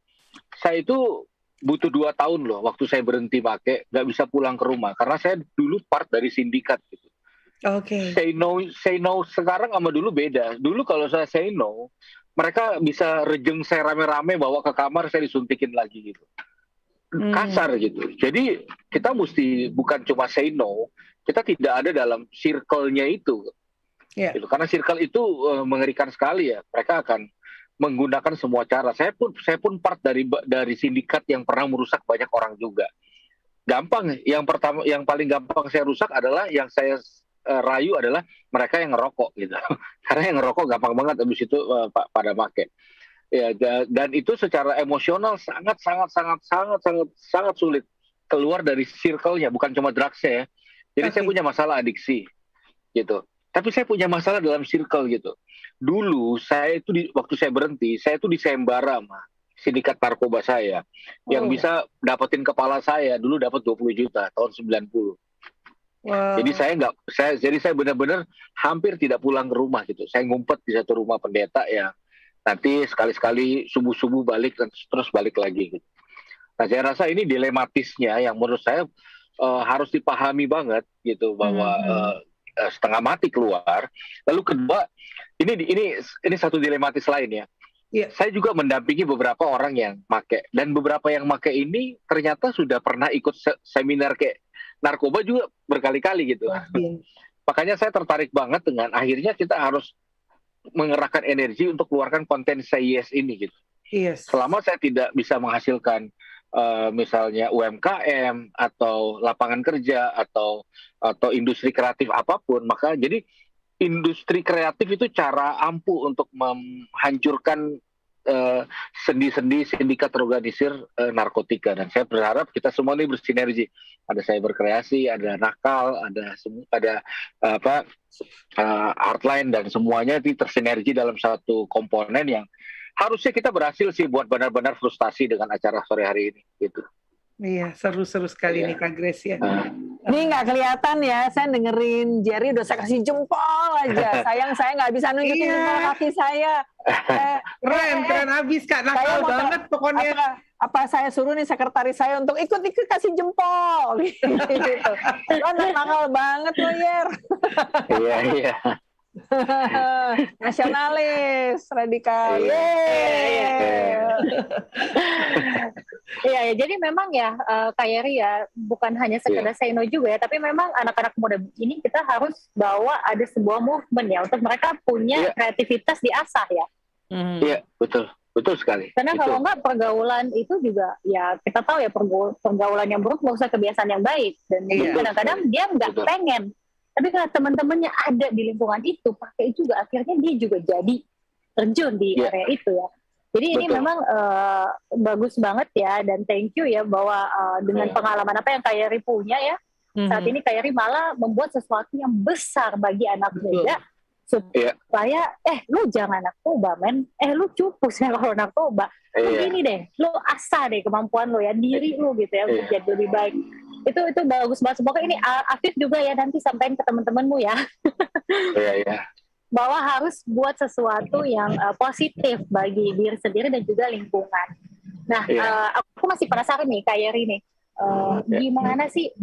E: itu butuh 2 tahun loh waktu saya berhenti pakai, nggak bisa pulang ke rumah karena saya dulu part dari sindikat gitu. Say no sekarang sama dulu beda. Dulu kalau saya say no, mereka bisa rejeng saya rame-rame bawa ke kamar, saya disuntikin lagi gitu. Kasar gitu. Jadi kita mesti bukan cuma say no, kita tidak ada dalam circle-nya itu. Gitu. Karena circle itu mengerikan sekali ya. Mereka akan menggunakan semua cara. Saya pun part dari sindikat yang pernah merusak banyak orang juga. Gampang. Yang paling gampang saya rusak adalah yang saya rayu adalah mereka yang ngerokok gitu. Karena yang ngerokok gampang banget habis itu pada pakai. Ya, dan itu secara emosional sangat sulit keluar dari circle-nya, bukan cuma drugs ya. Jadi saya punya masalah adiksi gitu. Tapi saya punya masalah dalam circle gitu. Dulu saya itu waktu saya berhenti, saya itu disembara sama sindikat narkoba saya yang bisa dapetin kepala saya dulu dapat 20 juta tahun 90.
A: Wow.
E: Jadi saya benar-benar hampir tidak pulang ke rumah gitu. Saya ngumpet di satu rumah pendeta yang nanti sekali-sekali subuh-subuh balik dan terus balik lagi gitu. Nah, saya rasa ini dilematisnya yang menurut saya harus dipahami banget gitu bahwa setengah mati keluar. Lalu kedua, ini satu dilematis lain ya.
A: Yeah.
E: Saya juga mendampingi beberapa orang yang make, dan beberapa yang make ini ternyata sudah pernah ikut seminar kayak narkoba juga berkali-kali gitu. Makanya saya tertarik banget dengan akhirnya kita harus mengerahkan energi untuk keluarkan konten Say Yes ini gitu.
A: Yes.
E: Selama saya tidak bisa menghasilkan misalnya UMKM atau lapangan kerja atau industri kreatif apapun, maka jadi industri kreatif itu cara ampuh untuk menghancurkan sendi-sendi sindikat organisir narkotika. Dan saya berharap kita semua ini bersinergi. Ada cyber kreasi, ada nakal, ada hardline, dan semuanya itu tersinergi dalam satu komponen yang harusnya kita berhasil sih buat benar-benar frustasi dengan acara sore hari ini gitu.
A: Iya, seru-seru sekali nih Kak Grace ya.
D: Ini nggak kelihatan ya, saya dengerin Jerry udah saya kasih jempol aja. Sayang saya nggak bisa nunjukin jempol kaki saya.
A: Keren habis Kak, nakal banget pokoknya.
D: Apa saya suruh nih sekretaris saya untuk ikut kasih jempol gitu. Lo nakal banget lo, Yer.
E: Iya.
D: Nasionalis, radikal.
B: Iya, jadi memang ya Kak Yeri ya, bukan hanya sekedar say no juga ya, tapi memang anak-anak muda ini kita harus bawa ada sebuah movement ya, untuk mereka punya kreativitas diasah ya.
E: Iya, betul sekali.
B: Karena kalau enggak pergaulan itu juga ya kita tahu ya, pergaulan yang buruk nggak usah kebiasaan yang baik, dan kadang-kadang dia nggak pengen. Tapi kalau teman-temannya ada di lingkungan itu, pakai juga, akhirnya dia juga jadi terjun di area itu ya. Jadi ini memang bagus banget ya, dan thank you ya bahwa dengan pengalaman apa yang Kak Yeri punya ya, saat ini Kak Yeri malah membuat sesuatu yang besar bagi anak muda, supaya lu jangan narkoba men, lu cupu sih kalau narkoba, lu gini deh, lu asah deh kemampuan lu ya, diri lu gitu ya, untuk jadi lebih baik. Itu bagus banget. Semoga ini Afif juga ya nanti sampaikan ke teman-temanmu ya.
E: Iya.
B: Bahwa harus buat sesuatu yang positif bagi diri sendiri dan juga lingkungan. Nah, aku masih penasaran nih Kak Yeri nih, gimana sih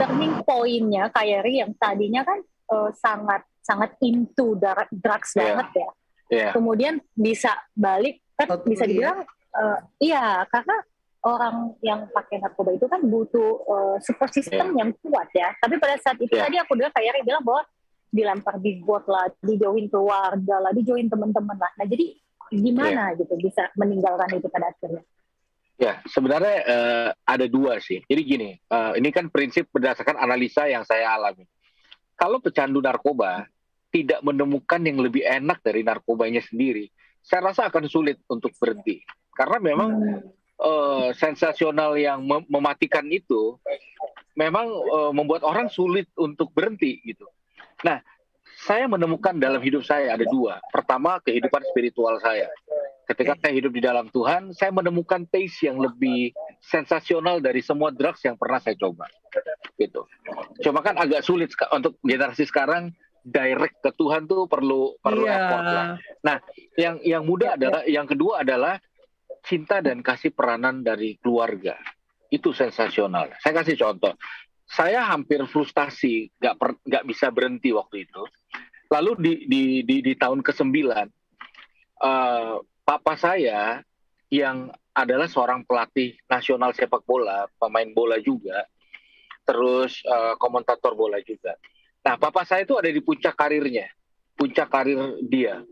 B: turning point-nya Kak Yeri yang tadinya kan sangat into drugs banget ya. Kemudian bisa balik kan, bisa dibilang karena orang yang pakai narkoba itu kan butuh support system yang kuat ya. Tapi pada saat itu tadi aku dengar Kak Yeri bilang bahwa dilempar di got lah, dijauhin keluarga lah, dijauhin teman-teman lah. Nah jadi gimana gitu bisa meninggalkan itu pada akhirnya?
E: Ya sebenarnya ada dua sih. Jadi gini, ini kan prinsip berdasarkan analisa yang saya alami. Kalau pecandu narkoba tidak menemukan yang lebih enak dari narkobanya sendiri, saya rasa akan sulit untuk berhenti. Karena memang sensasional yang mematikan itu memang membuat orang sulit untuk berhenti gitu. Nah, saya menemukan dalam hidup saya ada dua. Pertama, kehidupan spiritual saya. Ketika saya hidup di dalam Tuhan, saya menemukan taste yang lebih sensasional dari semua drugs yang pernah saya coba. Gitu. Cuma kan agak sulit untuk generasi sekarang, direct ke Tuhan tuh perlu effort lah. Nah, yang mudah adalah, yang kedua adalah cinta dan kasih peranan dari keluarga. Itu sensasional. Saya kasih contoh. Saya hampir frustasi, nggak bisa berhenti waktu itu. Lalu di tahun ke-9, papa saya yang adalah seorang pelatih nasional sepak bola, pemain bola juga, terus komentator bola juga. Nah, papa saya itu ada di puncak karirnya, puncak karir dia.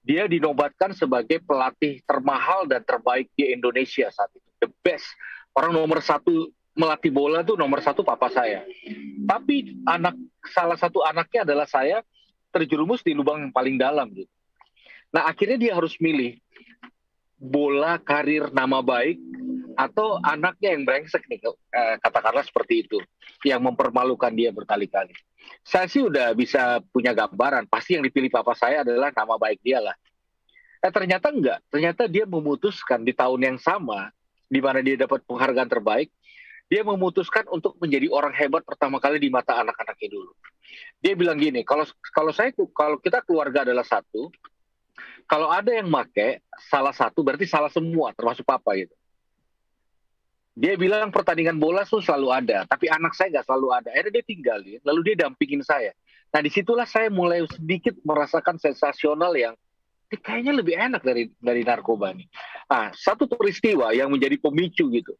E: Dia dinobatkan sebagai pelatih termahal dan terbaik di Indonesia saat itu. The best. Orang nomor satu melatih bola tuh nomor satu papa saya. Tapi salah satu anaknya adalah saya terjerumus di lubang yang paling dalam gitu. Nah akhirnya dia harus milih bola, karir, nama baik, atau anaknya yang brengsek nih, katakanlah seperti itu, yang mempermalukan dia berkali-kali. Saya sih udah bisa punya gambaran, pasti yang dipilih papa saya adalah nama baik dia lah. Ternyata enggak, ternyata dia memutuskan di tahun yang sama, di mana dia dapat penghargaan terbaik, dia memutuskan untuk menjadi orang hebat pertama kali di mata anak-anaknya dulu. Dia bilang gini, kalau kita keluarga adalah satu, kalau ada yang make salah satu berarti salah semua, termasuk papa gitu. Dia bilang pertandingan bola tuh selalu ada, tapi anak saya nggak selalu ada. Akhirnya dia tinggalin, lalu dia dampingin saya. Nah disitulah saya mulai sedikit merasakan sensasional yang kayaknya lebih enak dari narkoba nih. Nah, satu peristiwa yang menjadi pemicu gitu.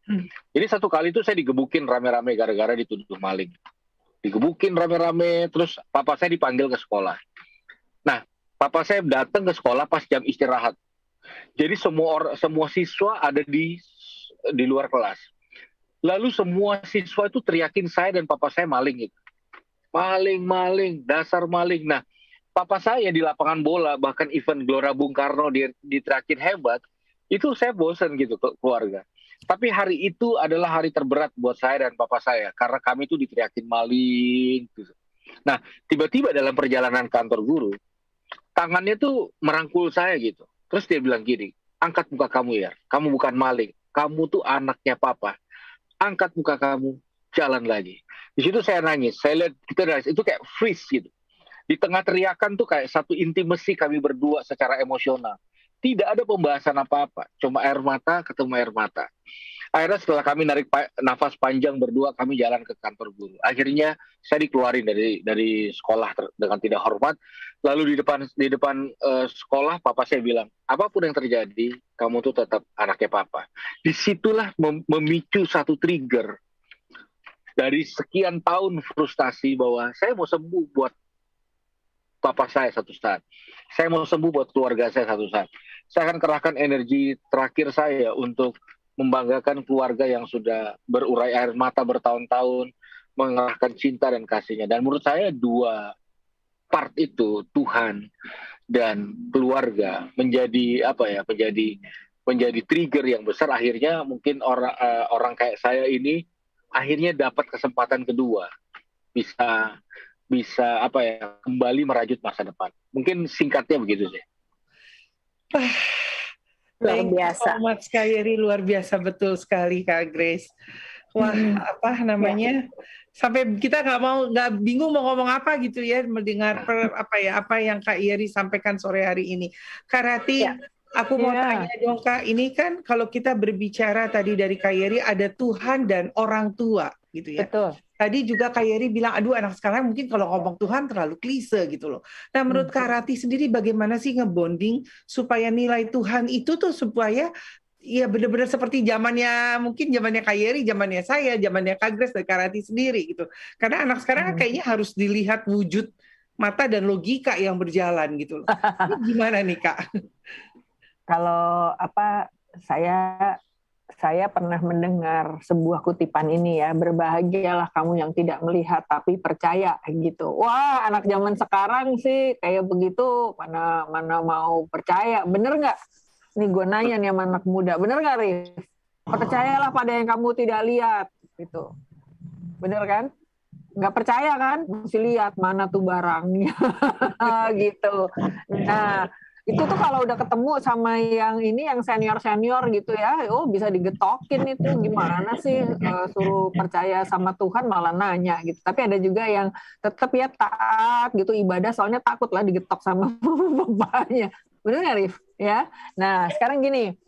E: Jadi satu kali itu saya digebukin rame-rame gara-gara dituduh maling. Digebukin rame-rame, terus papa saya dipanggil ke sekolah. Nah, papa saya datang ke sekolah pas jam istirahat. Jadi semua siswa ada di luar kelas. Lalu semua siswa itu teriakin saya dan papa saya maling gitu. Maling, dasar maling. Nah, papa saya di lapangan bola, bahkan event Gelora Bung Karno diterakin hebat, itu saya bosan gitu ke keluarga. Tapi hari itu adalah hari terberat buat saya dan papa saya, karena kami itu diteriakin maling. Gitu. Nah, tiba-tiba dalam perjalanan kantor guru, tangannya tuh merangkul saya gitu. Terus dia bilang gini, angkat muka kamu ya, kamu bukan maling, kamu tuh anaknya papa. Angkat muka kamu, jalan lagi. Di situ saya nangis, saya lihat itu kayak freeze gitu. Di tengah teriakan tuh kayak satu intimasi kami berdua secara emosional. Tidak ada pembahasan apa-apa, cuma air mata ketemu air mata. Akhirnya setelah kami narik nafas panjang berdua, kami jalan ke kantor guru. Akhirnya saya dikeluarin dari sekolah dengan tidak hormat. Lalu di depan sekolah, papa saya bilang, apapun yang terjadi, kamu tuh tetap anaknya papa. Disitulah memicu satu trigger dari sekian tahun frustasi bahwa saya mau sembuh buat papa saya satu saat. Saya mau sembuh buat keluarga saya satu saat. Saya akan kerahkan energi terakhir saya untuk membanggakan keluarga yang sudah berurai air mata bertahun-tahun, mengerahkan cinta dan kasihnya. Dan menurut saya dua part itu, Tuhan dan keluarga, menjadi menjadi trigger yang besar. Akhirnya mungkin orang kayak saya ini akhirnya dapat kesempatan kedua, bisa kembali merajut masa depan. Mungkin singkatnya begitu sih.
D: Luar biasa.
A: Kak Yeri, luar biasa betul sekali Kak Grace. Wah, sampai kita nggak bingung mau ngomong apa gitu ya, mendengar apa yang Kak Yeri sampaikan sore hari ini. Kak Rati, aku mau tanya dong Kak, ini kan kalau kita berbicara tadi dari Kak Yeri ada Tuhan dan orang tua gitu ya. Betul. Tadi juga Kak Yeri bilang, aduh anak sekarang mungkin kalau ngomong Tuhan terlalu klise gitu loh. Nah menurut Kak Rati sendiri bagaimana sih ngebonding supaya nilai Tuhan itu tuh supaya ya benar-benar seperti zamannya Kak Yeri, zamannya saya, zamannya Kak Grace dan Kak Rati sendiri gitu. Karena anak sekarang kayaknya harus dilihat wujud mata dan logika yang berjalan gitu loh. Ini gimana nih Kak?
D: Kalau saya pernah mendengar sebuah kutipan ini ya, berbahagialah kamu yang tidak melihat tapi percaya gitu. Wah, anak zaman sekarang sih kayak begitu, mana mau percaya, bener nggak? Nih gue nanya nih sama anak muda, bener nggak Rif? Percayalah pada yang kamu tidak lihat gitu, bener kan? Nggak percaya kan? Mesti lihat mana tuh barangnya gitu. Nah itu tuh kalau udah ketemu sama yang senior gitu ya, bisa digetokin itu, gimana sih suruh percaya sama Tuhan malah nanya gitu. Tapi ada juga yang tetap ya taat gitu ibadah, soalnya takut lah digetok sama bapaknya. Bener nggak Rif? Ya. Nah sekarang gini,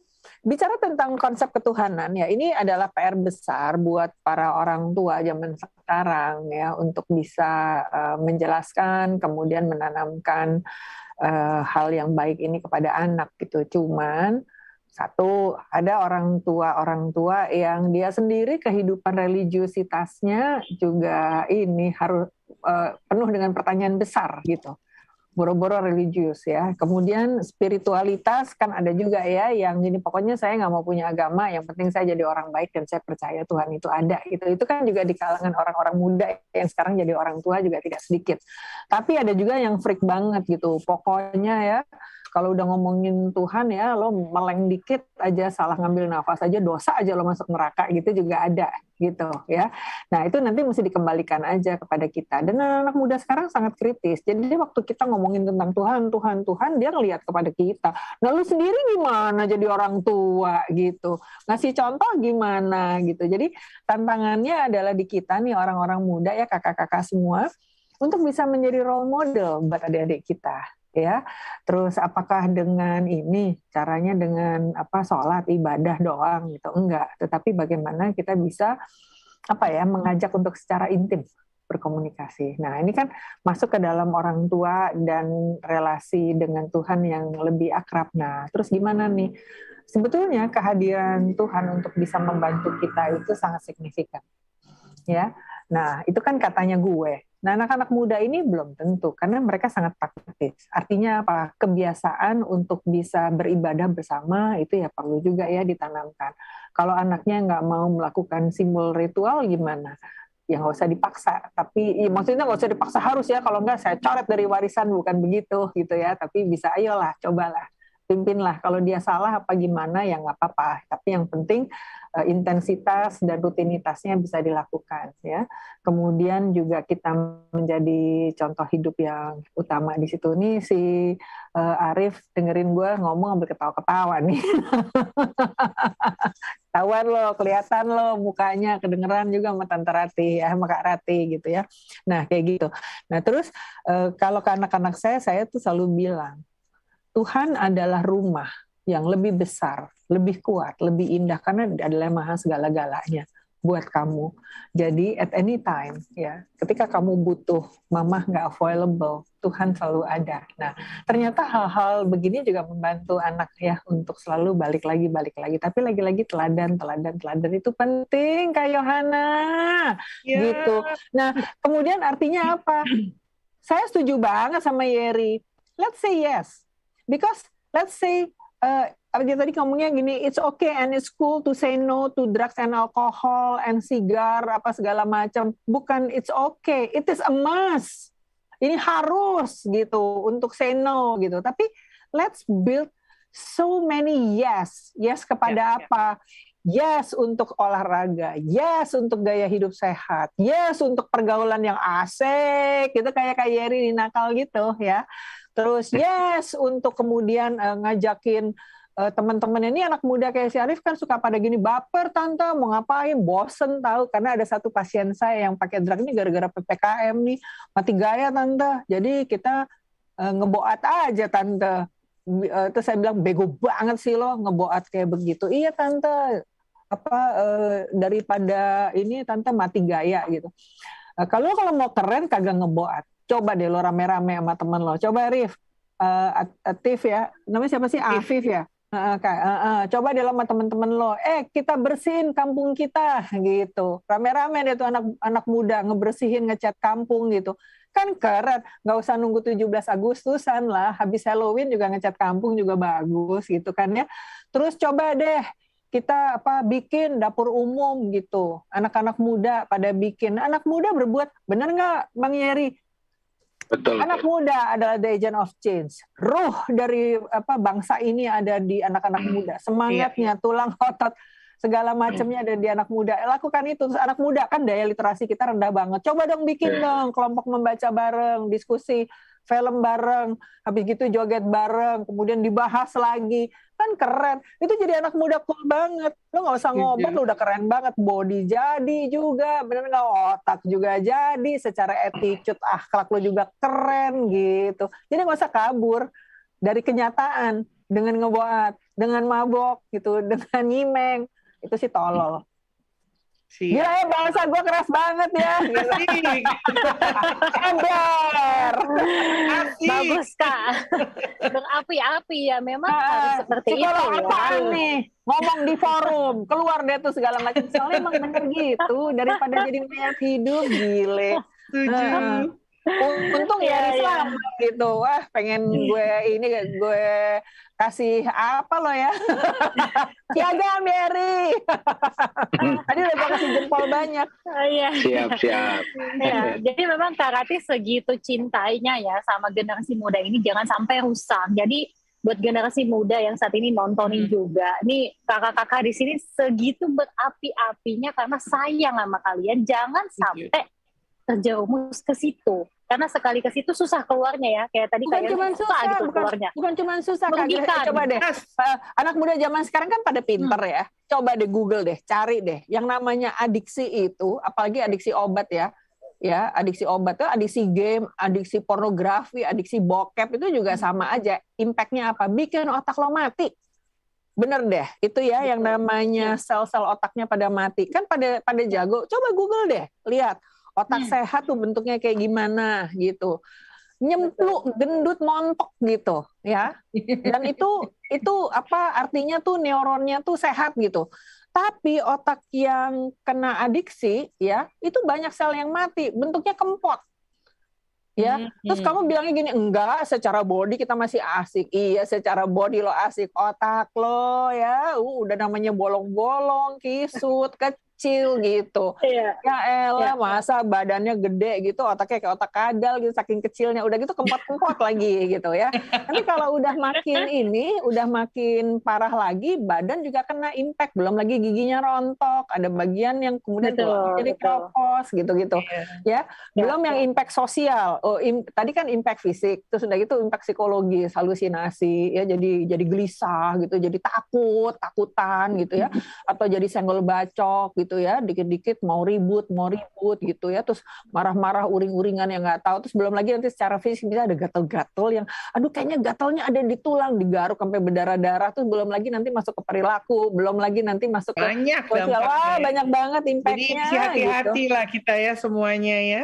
D: bicara tentang konsep ketuhanan ya, ini adalah PR besar buat para orang tua zaman sekarang ya, untuk bisa menjelaskan kemudian menanamkan hal yang baik ini kepada anak gitu. Cuman satu, ada orang tua yang dia sendiri kehidupan religiusitasnya juga ini harus penuh dengan pertanyaan besar gitu. Boro-boro religius ya. Kemudian spiritualitas kan ada juga ya, yang ini pokoknya saya nggak mau punya agama, yang penting saya jadi orang baik dan saya percaya Tuhan itu ada gitu. Itu kan juga di kalangan orang-orang muda yang sekarang jadi orang tua juga tidak sedikit. Tapi ada juga yang freak banget gitu. Pokoknya ya Kalau udah ngomongin Tuhan ya, lo meleng dikit aja, salah ngambil nafas aja, dosa aja lo masuk neraka gitu juga ada gitu ya. Nah itu nanti mesti dikembalikan aja kepada kita. Dan anak muda sekarang sangat kritis. Jadi waktu kita ngomongin tentang Tuhan, dia ngelihat kepada kita. Nah lu sendiri gimana jadi orang tua gitu? Ngasih contoh gimana gitu. Jadi tantangannya adalah di kita nih orang-orang muda ya, kakak-kakak semua, untuk bisa menjadi role model buat adik-adik kita ya. Terus apakah dengan ini caranya dengan sholat ibadah doang gitu? Enggak, tetapi bagaimana kita bisa mengajak untuk secara intim berkomunikasi. Nah, ini kan masuk ke dalam orang tua dan relasi dengan Tuhan yang lebih akrab. Nah, terus gimana nih? Sebetulnya kehadiran Tuhan untuk bisa membantu kita itu sangat signifikan. Ya. Nah, itu kan katanya gue. Nah, anak-anak muda ini belum tentu, karena mereka sangat praktis. Artinya apa? Kebiasaan untuk bisa beribadah bersama, itu ya perlu juga ya ditanamkan. Kalau anaknya nggak mau melakukan simbol ritual, gimana? Ya nggak usah dipaksa. Tapi ya, maksudnya nggak usah dipaksa harus ya, kalau nggak saya coret dari warisan, bukan begitu gitu ya. Tapi bisa, ayolah, cobalah. Pimpinlah, kalau dia salah apa gimana ya nggak apa-apa, tapi yang penting intensitas dan rutinitasnya bisa dilakukan ya. Kemudian juga kita menjadi contoh hidup yang utama di situ. Nih si Arif dengerin gue ngomong sambil ketawa-ketawa nih. Tawan lo, kelihatan lo mukanya, kedengeran juga sama Tante Rati ya, sama Kak Rati gitu ya. Nah kayak gitu. Nah terus kalau ke anak-anak saya tuh selalu bilang, Tuhan adalah rumah yang lebih besar, lebih kuat, lebih indah, karena adalah maha segala-galanya buat kamu. Jadi at any time, ya, ketika kamu butuh, mama nggak available, Tuhan selalu ada. Nah, ternyata hal-hal begini juga membantu anak ya untuk selalu balik lagi. Tapi lagi-lagi teladan itu penting, Kak Yohana, gitu. Nah, kemudian artinya apa? Saya setuju banget sama Yeri. Let's say yes. Because let's say, dia tadi ngomongnya gini, it's okay and it's cool to say no to drugs and alcohol and cigar, apa segala macam. Bukan it's okay, it is a must. Ini harus gitu untuk say no gitu. Tapi let's build so many yes. Yes kepada apa? Yes untuk olahraga, yes untuk gaya hidup sehat, yes untuk pergaulan yang asik, gitu kayak Yeri di nakal gitu ya. Terus yes untuk kemudian ngajakin teman-teman ini anak muda kayak si Arif kan suka pada gini, baper tante mau ngapain, bosen tahu, karena ada satu pasien saya yang pakai drug ini gara-gara PPKM nih, mati gaya tante, jadi kita ngeboat aja tante. Terus saya bilang bego banget sih lo ngeboat kayak begitu. Iya tante, daripada ini tante mati gaya gitu. Kalau mau keren kagak ngeboat. Coba deh lo rame-rame sama temen lo. Coba Rif, Atif ya, namanya siapa sih? Afif ya. Coba deh lo sama temen-temen lo. Kita bersihin kampung kita gitu. Rame-rame deh tuh anak muda ngebersihin, ngecat kampung gitu. Kan keren, nggak usah nunggu 17 Agustusan lah. Habis Halloween juga ngecat kampung juga bagus gitu kan ya. Terus coba deh kita bikin dapur umum gitu. Anak-anak muda pada bikin. Anak muda berbuat, bener nggak Bang Yeri?
E: Betul.
D: Anak muda adalah the agent of change. Ruh dari bangsa ini ada di anak-anak muda. Semangatnya, tulang otot, segala macamnya ada di anak muda. Lakukan itu. Terus anak muda kan daya literasi kita rendah banget. Coba dong bikin dong kelompok membaca bareng, diskusi film bareng, habis gitu joget bareng, kemudian dibahas lagi. Kan keren. Itu jadi anak muda cool banget. Lo nggak usah ngobat, lo udah keren banget. Body jadi juga, bener nggak, otak juga jadi, secara attitude, akhlak lo juga keren gitu. Jadi nggak usah kabur dari kenyataan dengan ngeboat, dengan mabok gitu, dengan nyimeng. Itu sih tolol. Gila ya, bahasa gue keras banget ya. Ember.
B: Bagus Kak. Berapi-api ya, memang harus seperti itu
D: ya. Nih, ngomong di forum, keluar deh tuh segala macam. Soalnya emang bener gitu, daripada jadi mayat hidup, gile. Untung ya Islam gitu. Wah, pengen gue kasih apa lo ya? Siaga Mary. Tadi udah gue kasih jempol banyak.
B: Iya.
E: Siap.
B: Ya, jadi memang Kak Rati segitu cintainya ya sama generasi muda ini, jangan sampai rusak. Jadi buat generasi muda yang saat ini nontonin juga. Nih kakak-kakak di sini segitu berapi-apinya karena sayang sama kalian. Jangan sampai terjerumus ke situ. Karena sekali ke situ susah keluarnya ya. Kayak tadi
D: Bukan
B: kayak
D: cuma susah
B: gitu
D: bukan,
B: keluarnya.
D: bukan cuma susah Kak Grace.
B: Merugikan.
D: Coba deh, anak muda zaman sekarang kan pada pinter ya. Coba deh Google deh, cari deh. Yang namanya adiksi itu, apalagi adiksi obat ya. Ya, adiksi obat tuh, adiksi game, adiksi pornografi, adiksi bokep itu juga sama aja. Impact-nya apa? Bikin otak lo mati. Bener deh, itu ya yang namanya sel-sel otaknya pada mati. Kan pada jago. Coba Google deh, lihat otak sehat tuh bentuknya kayak gimana gitu. Nyempluk, gendut, montok gitu ya. Dan itu apa artinya tuh neuronnya tuh sehat gitu. Tapi otak yang kena adiksi ya, itu banyak sel yang mati, bentuknya kempot. Ya, terus kamu bilangnya gini, enggak, secara body kita masih asik. Iya, secara body lo asik, otak lo ya, udah namanya bolong-bolong, kisut, kecil gitu. Ya elah, masa badannya gede gitu, otaknya kayak otak kadal gitu, saking kecilnya, udah gitu kempot-kempot lagi gitu ya. Nanti kalau udah makin parah lagi, badan juga kena impact, belum lagi giginya rontok, ada bagian yang kemudian jadi kropos gitu-gitu. Ya, belum yang impact sosial. Tadi kan impact fisik, terus udah gitu impact psikologis, halusinasi, ya jadi gelisah gitu, jadi takutan gitu ya, atau jadi senggol bacok gitu ya, dikit-dikit mau ribut gitu ya, terus marah-marah uring-uringan yang nggak tahu, terus belum lagi nanti secara fisik bisa ada gatal-gatal yang, aduh kayaknya gatalnya ada di tulang, digaruk sampai berdarah-darah, terus belum lagi nanti masuk ke perilaku, belum lagi nanti masuk ke sosial, banyak banget impact-nya.
A: Jadi hati-hati gitu lah kita ya semuanya ya.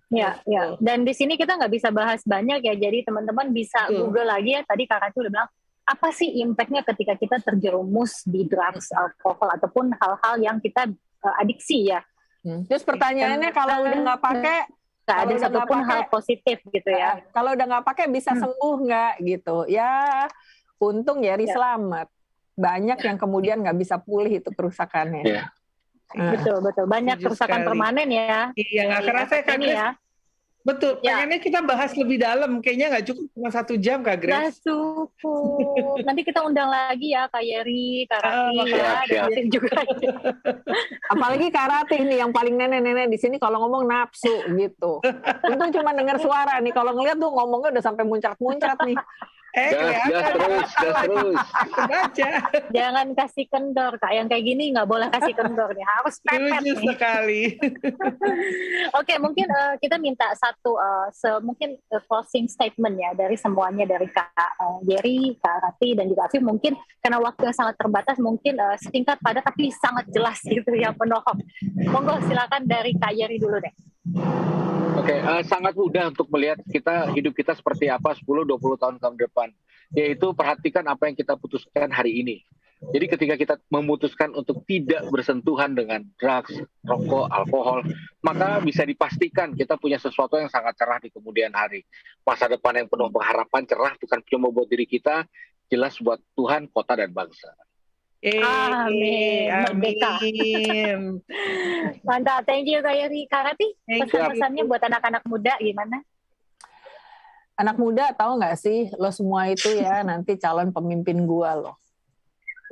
B: Ya. Dan di sini kita nggak bisa bahas banyak ya. Jadi teman-teman bisa Google lagi ya. Tadi Kak Rati udah bilang apa sih impact-nya ketika kita terjerumus di drugs, alkohol ataupun hal-hal yang kita adiksi ya.
D: Terus pertanyaannya kalau udah nggak pakai,
B: nggak ada satupun hal positif gitu ya.
D: Kalau udah nggak pakai bisa sembuh nggak gitu? Ya untung ya selamat. Banyak yang kemudian nggak bisa pulih itu kerusakannya.
B: Betul. Banyak kerusakan permanen ya.
A: Iya, nggak kerasa ya, Kak Grace. Ya. Betul, pengennya kita bahas lebih dalam. Kayaknya nggak cukup cuma 1 jam, Kak Grace.
B: Nggak cukup. Nanti kita undang lagi ya, Kak Yeri, Kak Rati, dan Afif juga.
D: Apalagi Kak Rati nih, yang paling nenek-nenek di sini kalau ngomong nafsu gitu. Untung cuma dengar suara nih. Kalau ngeliat tuh ngomongnya udah sampai muncrat-muncrat nih.
E: Gas terus.
A: Baca.
B: Jangan kasih kendor, Kak. Yang kayak gini nggak boleh kasih kendor nih. Harus pepet nih.
A: Sekali.
B: Oke, mungkin kita minta satu mungkin closing statement ya dari semuanya, dari Kak Jerry, Kak Rati, dan juga Afif. Mungkin karena waktu yang sangat terbatas, mungkin singkat padat tapi sangat jelas gitu ya, penohok. Monggo silakan dari Kak Jerry dulu deh.
E: Oke, sangat mudah untuk melihat hidup kita seperti apa 10-20 tahun ke depan. Yaitu perhatikan apa yang kita putuskan hari ini. Jadi ketika kita memutuskan untuk tidak bersentuhan dengan drugs, rokok, alkohol, maka bisa dipastikan kita punya sesuatu yang sangat cerah di kemudian hari. Masa depan yang penuh pengharapan, cerah, bukan cuma buat diri kita, jelas buat Tuhan, kota, dan bangsa.
B: Amin. Mantap, thank you Kak Yeri. Kak Rati, pesan-pesannya buat anak-anak muda gimana?
D: Anak muda tahu nggak sih, lo semua itu ya nanti calon pemimpin gue lo.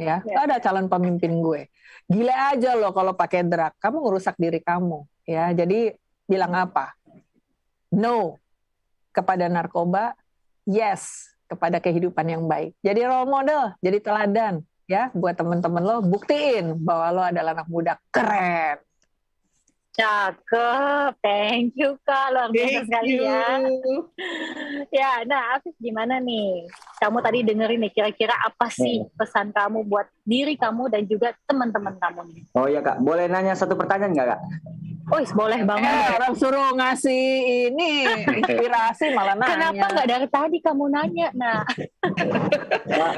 D: Ya, lo ada calon pemimpin gue. Gila aja lo kalau pakai drug, kamu ngerusak diri kamu. Ya, jadi bilang apa? No kepada narkoba, yes kepada kehidupan yang baik. Jadi role model, jadi teladan. Ya, buat teman-teman lo, buktiin bahwa lo adalah anak muda keren.
B: Cakep, thank you Kak, luar biasa sekali ya. Ya, nah Afif gimana nih? Kamu tadi dengerin nih, kira-kira apa sih pesan kamu buat diri kamu dan juga teman-teman kamu nih?
C: Oh iya Kak, boleh nanya satu pertanyaan nggak Kak?
B: Oh, boleh banget.
D: Orang suruh ngasih ini inspirasi malah nanya.
B: Kenapa nggak dari tadi kamu nanya? Nah,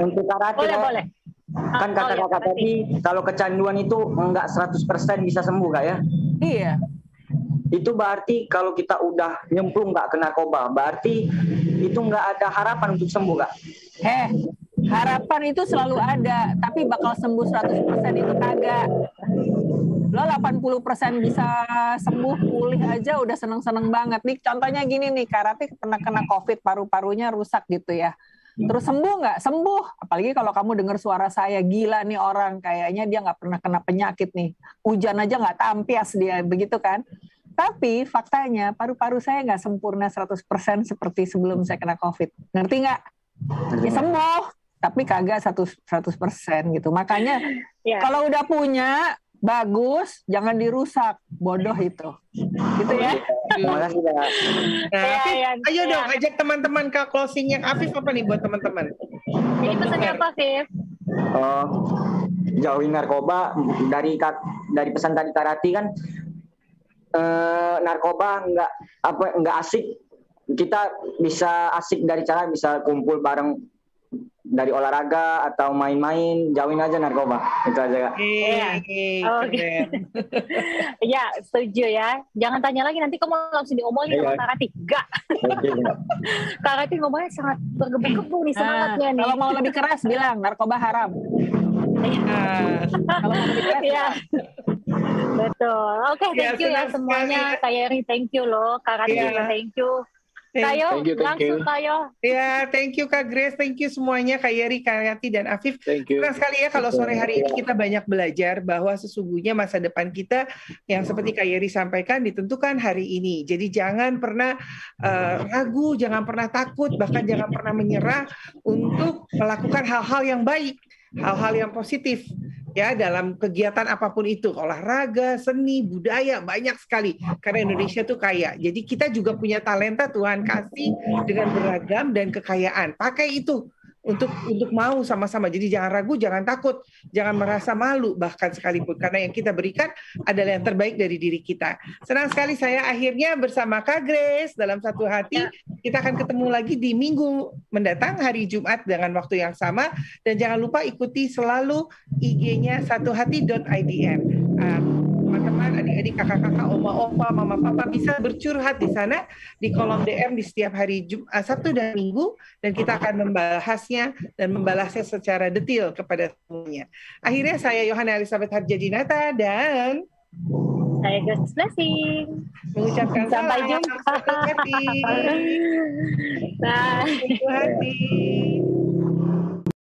C: untuk Kak Rati
B: boleh.
C: Kan kata-kata tadi kalau kecanduan itu enggak 100% bisa sembuh Kak ya?
D: Iya.
C: Itu berarti kalau kita udah nyemplung nggak ke narkoba, berarti itu nggak ada harapan untuk sembuh Kak?
D: Harapan itu selalu ada, tapi bakal sembuh 100% itu kagak. Lo 80% bisa sembuh, pulih aja udah seneng-seneng banget. Nih contohnya gini nih, Kak Rati pernah kena COVID, paru-parunya rusak gitu ya. Terus sembuh nggak? Sembuh. Apalagi kalau kamu dengar suara saya, gila nih orang, kayaknya dia nggak pernah kena penyakit nih. Hujan aja nggak tampias dia, begitu kan? Tapi faktanya paru-paru saya nggak sempurna 100% seperti sebelum saya kena COVID. Ngerti nggak? Ya, sembuh, tapi kagak 100% gitu. Makanya kalau udah punya, bagus, jangan dirusak, bodoh itu, gitu ya.
C: Terima kasih Kak.
A: Nah, ayo dong, ajak teman-teman ke closing yang Afif apa nih buat teman-teman?
B: Jadi pesannya apa, Afif?
C: Jauhin narkoba. Dari pesan tadi Kak Rati kan, narkoba nggak asik. Kita bisa asik dari cara bisa kumpul bareng dari olahraga atau main-main, jauhin aja narkoba. Itu aja Kak.
B: Ya, setuju ya. Jangan tanya lagi, nanti kamu langsung diomongin sama Kak Rati. Enggak. Kak Rati ngomongnya sangat bergebu-gebu nih semangatnya nih.
D: Kalau mau lebih keras bilang narkoba haram. Kalau mau lebih keras ya.
B: Betul. Oke, thank you ya semuanya. Kak Yeri, thank you loh. Kak Rati juga thank you. Kayo, langsung Kayo.
A: Ya, thank you Kak Grace, thank you semuanya, Kak Yeri, Kak Yati, dan Afif. Senang sekali ya kalau sore hari ini kita banyak belajar bahwa sesungguhnya masa depan kita yang seperti Kak Yeri sampaikan ditentukan hari ini. Jadi jangan pernah ragu, jangan pernah takut, bahkan jangan pernah menyerah untuk melakukan hal-hal yang baik, hal-hal yang positif. Ya, dalam kegiatan apapun itu, olahraga, seni, budaya, banyak sekali. Karena Indonesia tuh kaya. Jadi kita juga punya talenta Tuhan kasih dengan beragam dan kekayaan. Pakai itu untuk mau sama-sama. Jadi jangan ragu, jangan takut, jangan merasa malu bahkan sekalipun. Karena yang kita berikan adalah yang terbaik dari diri kita. Senang sekali saya akhirnya bersama Kak Grace dalam satu hati. Kita akan ketemu lagi di minggu mendatang, hari Jumat dengan waktu yang sama. Dan jangan lupa ikuti selalu IG-nya satuhati.idn. Teman-teman, adik-adik, kakak-kakak, oma-opa, mama-papa bisa bercurhat di sana di kolom DM di setiap hari Sabtu dan Minggu, dan kita akan membahasnya dan membalasnya secara detail kepada semuanya. Akhirnya saya Yohana Elizabeth Harjadinata dan
B: saya Grace Blessing
A: mengucapkan
B: sampai
A: salam
B: jumpa.
A: satu hati.
B: Bye.
A: Satu hati.